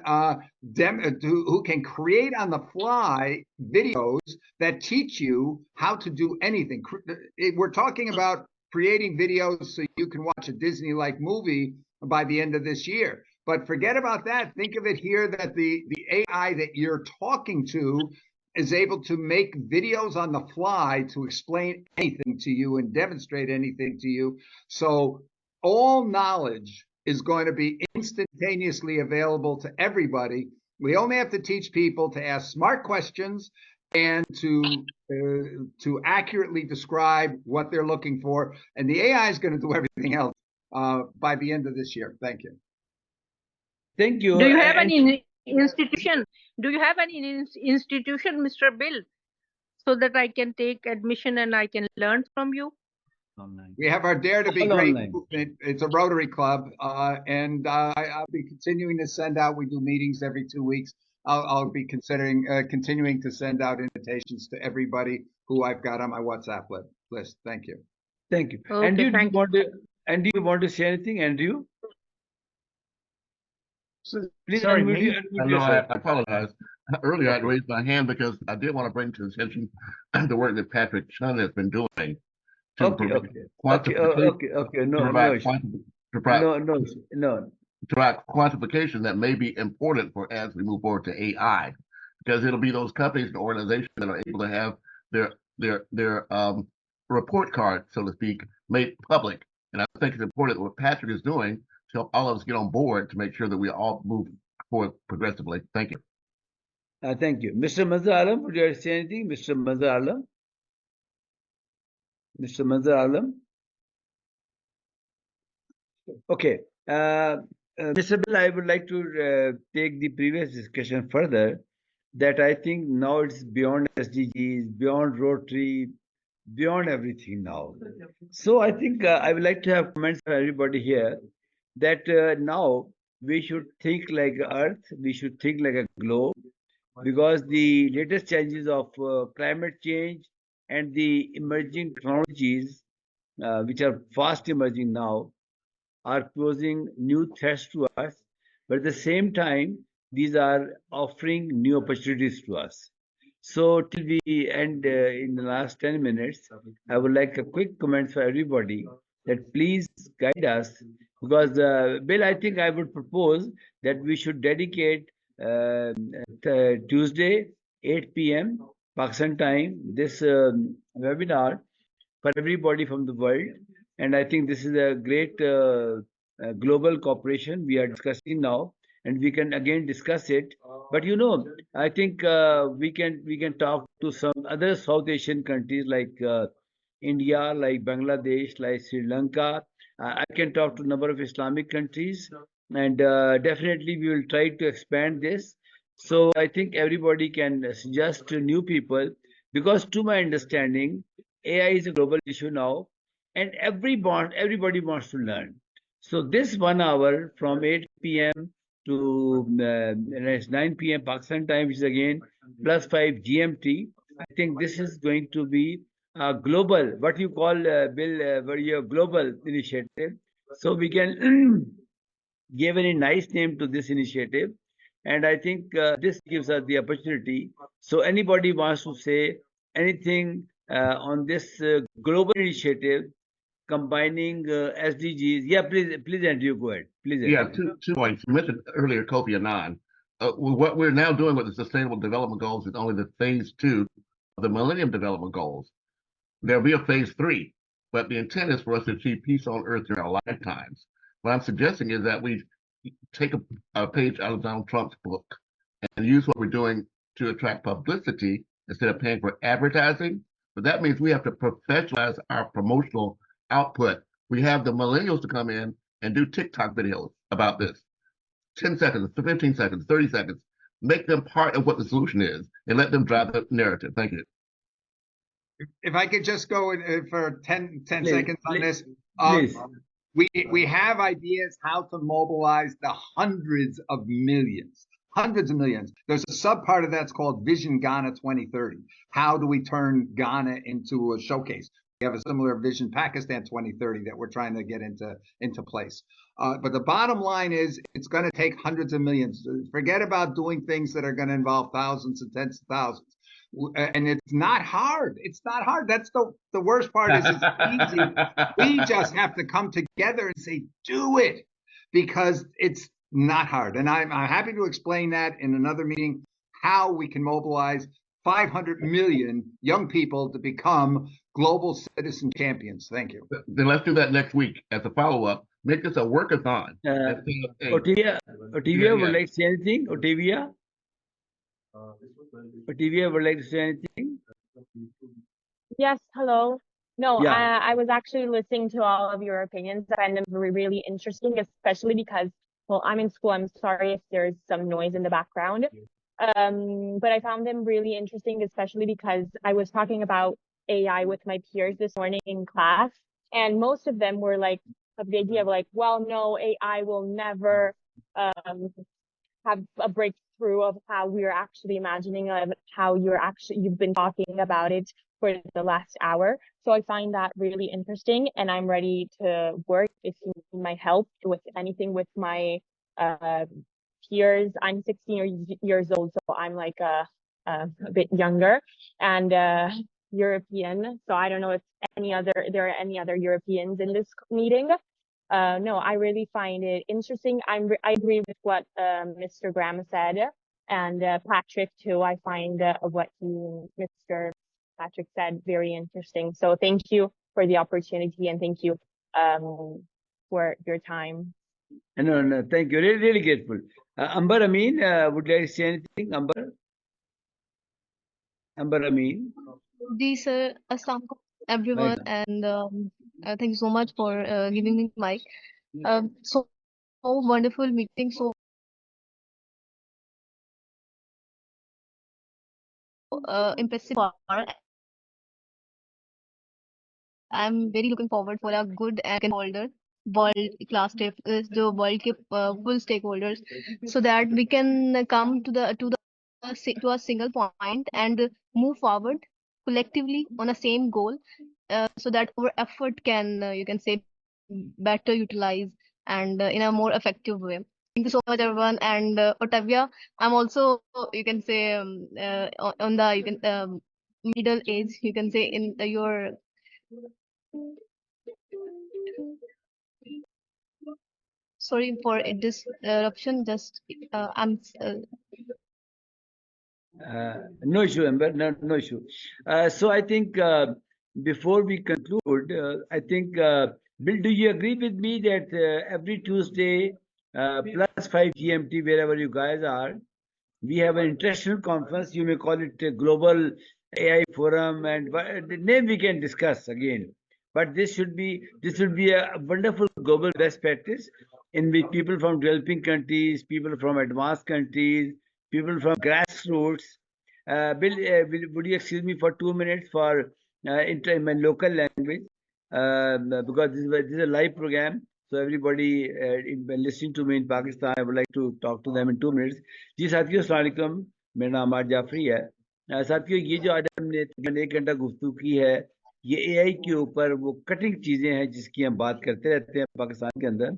create on the fly videos that teach you how to do anything. We're talking about creating videos so you can watch a Disney-like movie by the end of this year. But forget about that. Think of it here that the AI that you're talking to is able to make videos on the fly to explain anything to you and demonstrate anything to you. So all knowledge is going to be instantaneously available to everybody. We only have to teach people to ask smart questions and to accurately describe what they're looking for. And the AI is going to do everything else by the end of this year. Thank you. Thank you. Do you have any institution? Do you have any institution, Mr. Bill, so that I can take admission and I can learn from you? Online. We have our Dare to Be Great movement. It's a Rotary Club, and I'll be continuing to send out. We do meetings every 2 weeks. I'll be considering continuing to send out invitations to everybody who I've got on my WhatsApp list. Thank you. Thank you. Okay, Andrew, do you want to say anything, Andrew? Please unmute yourself. I apologize. Earlier, I raised my hand because I did want to bring to attention the work that Patrick Chun has been doing to provide quantification that may be important for as we move forward to AI, because it'll be those companies and organizations that are able to have their report card, so to speak, made public. And I think it's important what Patrick is doing to help all of us get on board to make sure that we all move forward progressively. Thank you. Thank you. Mr. Mazhar Alam, would you like to say anything? Mr. Mazhar Alam? Mr. Mazhar Alam? Okay. Mr. Bill, I would like to take the previous discussion further, that I think now it's beyond SDGs, beyond Rotary, beyond everything now. So I think I would like to have comments for everybody here that now we should think like Earth, we should think like a globe, because the latest changes of climate change and the emerging technologies, which are fast emerging now, are posing new threats to us, but at the same time, these are offering new opportunities to us. So till we end in the last 10 minutes, I would like a quick comment for everybody that please guide us, because Bill, I think I would propose that we should dedicate Tuesday, 8 p.m. Pakistan time, this webinar for everybody from the world. And I think this is a great global cooperation we are discussing now, and we can again discuss it. But I think we can talk to some other South Asian countries like India, like Bangladesh, like Sri Lanka. I can talk to a number of Islamic countries, and definitely we will try to expand this. So I think everybody can suggest to new people, because to my understanding, AI is a global issue now, and everybody wants to learn. So this 1 hour from 8 p.m. to 9 p.m. Pakistan time, which is again +5 GMT. I think this is going to be a global, what you call, Bill, very global initiative. So we can give a nice name to this initiative. And I think this gives us the opportunity. So anybody wants to say anything on this global initiative combining SDGs? Yeah, please, Andrew, go ahead. Please, Yeah, Andrew. two points. You mentioned earlier Kofi Annan. What we're now doing with the Sustainable Development Goals is only the phase 2 of the Millennium Development Goals. There'll be a phase 3, but the intent is for us to achieve peace on Earth in our lifetimes. What I'm suggesting is that we take a page out of Donald Trump's book and use what we're doing to attract publicity instead of paying for advertising. But that means we have to professionalize our promotional output. We have the millennials to come in and do TikTok videos about this. 10 seconds, 15 seconds, 30 seconds. Make them part of what the solution is and let them drive the narrative. Thank you. If I could just go for 10 Please, seconds on this. Please. We have ideas how to mobilize the hundreds of millions. There's a subpart of that's called Vision Ghana 2030. How do we turn Ghana into a showcase? We have a similar Vision Pakistan 2030 that we're trying to get into place. But the bottom line is it's going to take hundreds of millions. Forget about doing things that are going to involve thousands and tens of thousands. And it's not hard. It's not hard. That's the worst part is it's easy. We just have to come together and say, do it, because it's not hard. And I'm happy to explain that in another meeting, how we can mobilize 500 million young people to become global citizen champions. Thank you. Then let's do that next week as a follow-up. Make this a workathon. Otavia would like to say anything? Otavia would like to say anything? Yes, hello. No, Yeah. I was actually listening to all of your opinions. I find them really interesting, especially because, well, I'm in school. I'm sorry if there's some noise in the background. But I found them really interesting, especially because I was talking about AI with my peers this morning in class, and most of them were like, of the idea of like, well, no, AI will never have a breakthrough of how we're actually imagining how you've been talking about it for the last hour. So I find that really interesting, and I'm ready to work if you need my help with anything with my peers. I'm 16 years old, so I'm like a bit younger and European. So I don't know if there are any other Europeans in this meeting. No, I really find it interesting. I agree with what Mr. Graham said, and Patrick too. I find what Mr. Patrick said very interesting. So thank you for the opportunity, and thank you for your time. No, thank you. Really grateful. Amber Amin, would you like to say anything, Amber? Amber Amin. Ji sir, assalamu everyone, and thank you so much for giving me the mic. So wonderful meeting, so impressive. I'm very looking forward for a good and holder world class the world के full stakeholders, so that we can come to a single point and move forward collectively on a same goal, so that our effort can you can say better utilize and in a more effective way. Thank you so much, everyone. And Otavia, I'm also you can say on the middle age, you can say in your sorry for this disruption. Just I'm No issue, Amber. No issue. So I think before we conclude, I think, Bill, do you agree with me that every Tuesday, plus 5 GMT, wherever you guys are, we have an international conference. You may call it a global AI forum, and the name we can discuss again. But this should be a wonderful global best practice in which people from developing countries, people from advanced countries, people from grassroots. Bill, would you excuse me for 2 minutes for in my local language, because this is a live program. So everybody listening to me in Pakistan, I would like to talk to them in 2 minutes. जी साथियों, अस्सलाम वालेकुम, मेरा नाम are Jafri है। साथियों, ये जो आज हमने 1 घंटा गुफ्तगू की है, ये एआई के ऊपर वो कटिंग चीज़ें हैं जिसकी हम बात करते रहते हैं पाकिस्तान के अंदर।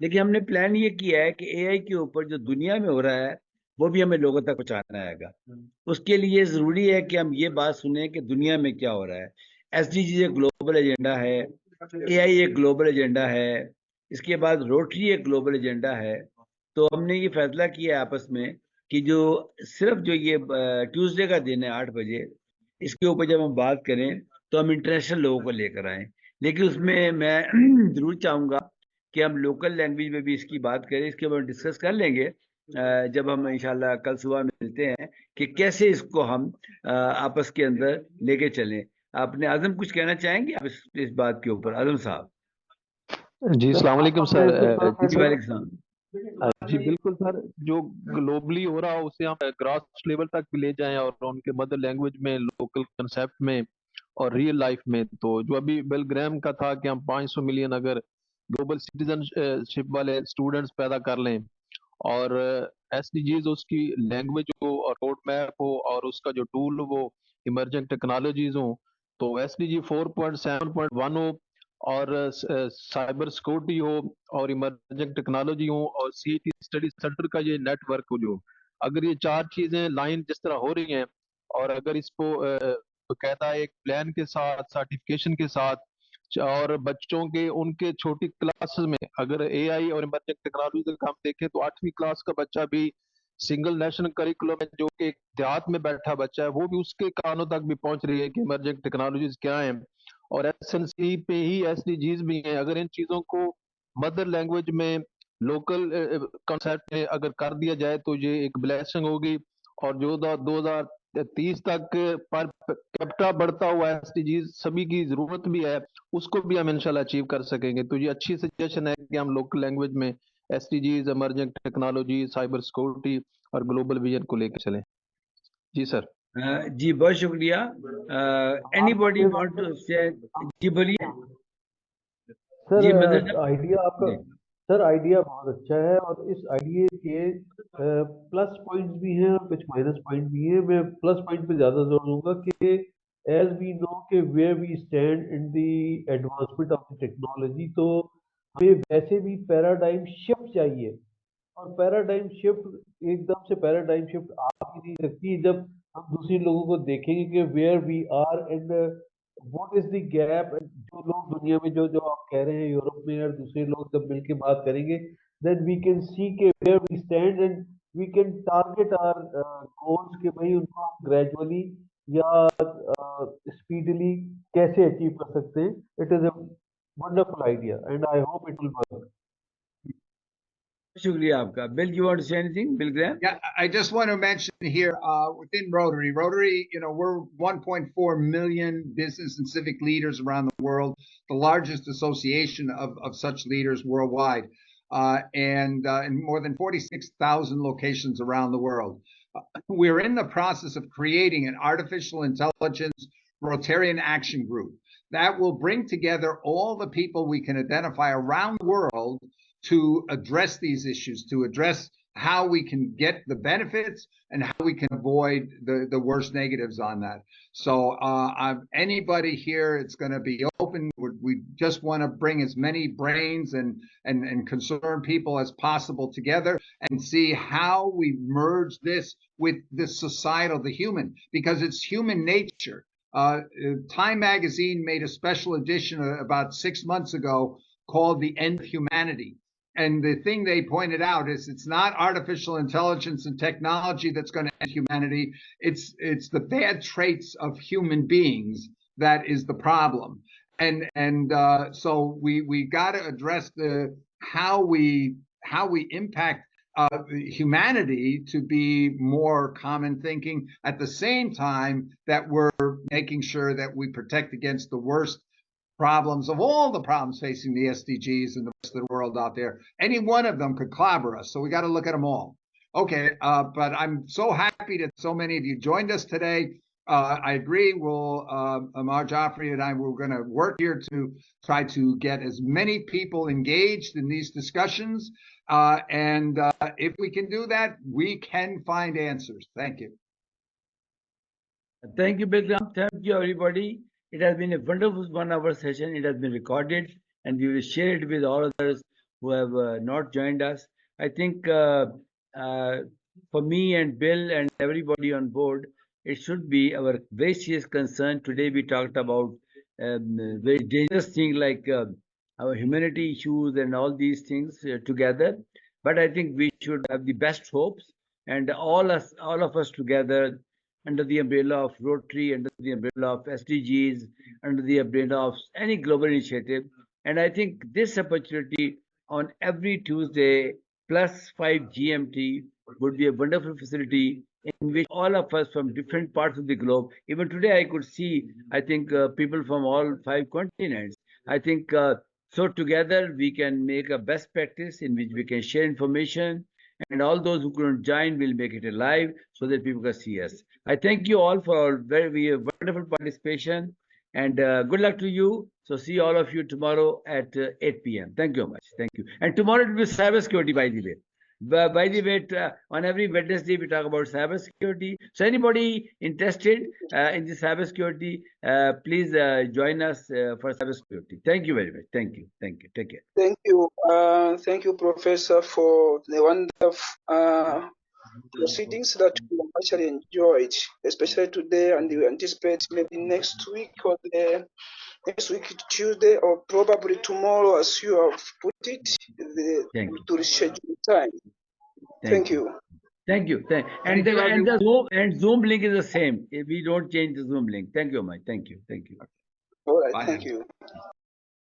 लेकिन हमने प्लान ये किया है कि एआई के ऊपर जो दुनिया में हो रहा है, वो भी हमें लोगों तक पहुँचाना आएगा। उसके लिए ज़रूरी है कि हम ये बात सुनें कि दुनिया में क्या हो रहा है। एसडीजी एक ग्लोबल एजेंडा है, एआई एक ग्लोबल एजेंडा है, इसके बाद रोटरी एक ग्लोबल एजेंडा है। तो हमने ये फैसला किया आपस में कि जो सिर्फ जो ये ट्यूसडे का दिन है 8 बजे, इसके ऊपर जब हम बात करें तो हम इंटरनेशनल लोगों को लेकर आएँ। लेकिन उसमें मैं ज़रूर चाहूँगा कि हम लोकल लैंग्वेज में भी इसकी बात करें। इसके ऊपर डिस्कस कर लेंगे जब हम इंशाल्लाह कल सुबह मिलते हैं कि कैसे इसको हम आपस के अंदर लेके चलें। आपने आज़म कुछ कहना चाहेंगे आप इस बात के ऊपर? आज़म साहब। जी, अस्सलाम वालेकुम सर। जी वालेकुम सलाम। जी बिल्कुल सर, जो ग्लोबली हो रहा हो उसे हम ग्रास लेवल तक भी ले जाएं और उनके मदर लैंग्वेज में, लोकल कंसेप्ट में और रियल लाइफ में। तो जो अभी बिल ग्राम का था कि हम 500 मिलियन अगर ग्लोबल सिटीजनशिप वाले स्टूडेंट्स पैदा कर लें और एसडीजीज उसकी लैंग्वेज हो और रोड मैप हो और उसका जो टूल वो इमर्जिंग टेक्नोलॉजीज हो, तो एसडीजी 4.7.1 हो और साइबर सिक्योरिटी हो और इमर्जिंग टेक्नोलॉजी हो और सीईटी स्टडी सेंटर का ये नेटवर्क हो, जो अगर ये 4 चीजें लाइन जिस तरह हो रही हैं और अगर इसको कहता है एक प्लान के साथ, सर्टिफिकेशन के साथ और बच्चों के उनके छोटी क्लासेस में अगर एआई और इमर्जिंग टेक्नोलॉजी का हम देखें तो 8वीं क्लास का बच्चा भी सिंगल नेशनल करिकुलम में जो कि एक देहात में बैठा बच्चा है वो भी उसके कानों तक भी पहुंच रही है कि इमर्जिंग टेक्नोलॉजीज क्या हैं और एसएनसी पे ही एसडीजीज भी हैं। अगर इन चीजों को मदर लैंग्वेज में, लोकल कॉन्सेप्ट में अगर कर दिया जाए तो ये एक ब्लेसिंग होगी और जो 2030 तक पर कैपिटा बढ़ता हुआ एसडीजीज सभी की जरूरत भी है, उसको भी हम इंशाल्लाह अचीव कर सकेंगे। तो ये अच्छी सजेशन है कि हम लोकल लैंग्वेज में SDGs, emerging technology, cyber security और ग्लोबल विजन को लेकर चलें। जी सर। जी बहुत शुक्रिया। एनीबॉडी वांट टू से? जी बोलिए। जी सर आइडिया आपका, सर आइडिया बहुत अच्छा है और इस आइडिया के प्लस पॉइंट्स भी हैं और कुछ माइनस पॉइंट भी हैं। मैं प्लस पॉइंट पे ज़्यादा जोर दूंगा कि एज वी नो कि where we stand in the advancement of the technology, तो हमें वैसे भी पैराडाइम शिफ्ट चाहिए और पैराडाइम शिफ्ट एकदम से पैराडाइम शिफ्ट आ ही नहीं सकती जब हम दूसरे लोगों को देखेंगे कि where we are and what is the gap. जो लोग दुनिया में जो जो आप कह रहे हैं यूरोप में और दूसरे लोग जब मिलकर बात करेंगे देन वी कैन सी के where we stand and we can target our goals के भाई उनको हम ग्रेजुअली या स्पीडली कैसे अचीव कर सकते हैं। It is a wonderful idea and I hope it will work. Shukriya aapka. Bill, you want to say anything? Bill Graham? Yeah, I just want to mention here within Rotary, you know, we're 1.4 million business and civic leaders around the world, the largest association of such leaders worldwide, and in more than 46,000 locations around the world. We're in the process of creating an artificial intelligence Rotarian action group that will bring together all the people we can identify around the world to address these issues, to address how we can get the benefits and how we can avoid the worst negatives on that. So anybody here, it's going to be open. We just want to bring as many brains and concerned people as possible together and see how we merge this with the societal, the human, because it's human nature. Time magazine made a special edition about 6 months ago called The End of Humanity. And the thing they pointed out is it's not artificial intelligence and technology that's going to end humanity. It's the bad traits of human beings that is the problem. And so we got to address how we impact humanity to be more common thinking at the same time that we're making sure that we protect against the worst problems of all the problems facing the SDGs and the rest of the world out there. Any one of them could clobber us, so we got to look at them all. Okay, but I'm so happy that so many of you joined us today. I agree. Amar Jaffrey and I, we're going to work here to try to get as many people engaged in these discussions. And if we can do that, we can find answers. Thank you. Thank you, Bikram. Thank you, everybody. It has been a wonderful 1 hour session. It has been recorded, and we will share it with all others who have not joined us. I think for me and Bill and everybody on board, it should be our very serious concern. Today we talked about very dangerous things like our humanity issues and all these things together. But I think we should have the best hopes, and all of us together under the umbrella of Rotary, under the umbrella of SDGs, under the umbrella of any global initiative. And I think this opportunity on every Tuesday +5 GMT would be a wonderful facility in which all of us from different parts of the globe, even today I could see, I think people from all 5 continents. I think so together we can make a best practice in which we can share information, and all those who couldn't join will make it alive so that people can see us. I thank you all for very wonderful participation, and good luck to you. So see all of you tomorrow at 8 p.m. Thank you very much. Thank you. And tomorrow it will be cybersecurity, by the way. By the way, on every Wednesday we talk about cybersecurity. So anybody interested in the cybersecurity, please join us for cybersecurity. Thank you very much. Thank you. Thank you. Take care. Thank you, Professor, for the wonderful proceedings that we actually enjoyed, especially today, and we anticipate maybe next week or next week Tuesday, or probably tomorrow, as you have put it, to reschedule time. Thank you. Thank you. And the Zoom link is the same. We don't change the Zoom link. Thank you, Mike. Thank you. All right. Thank you.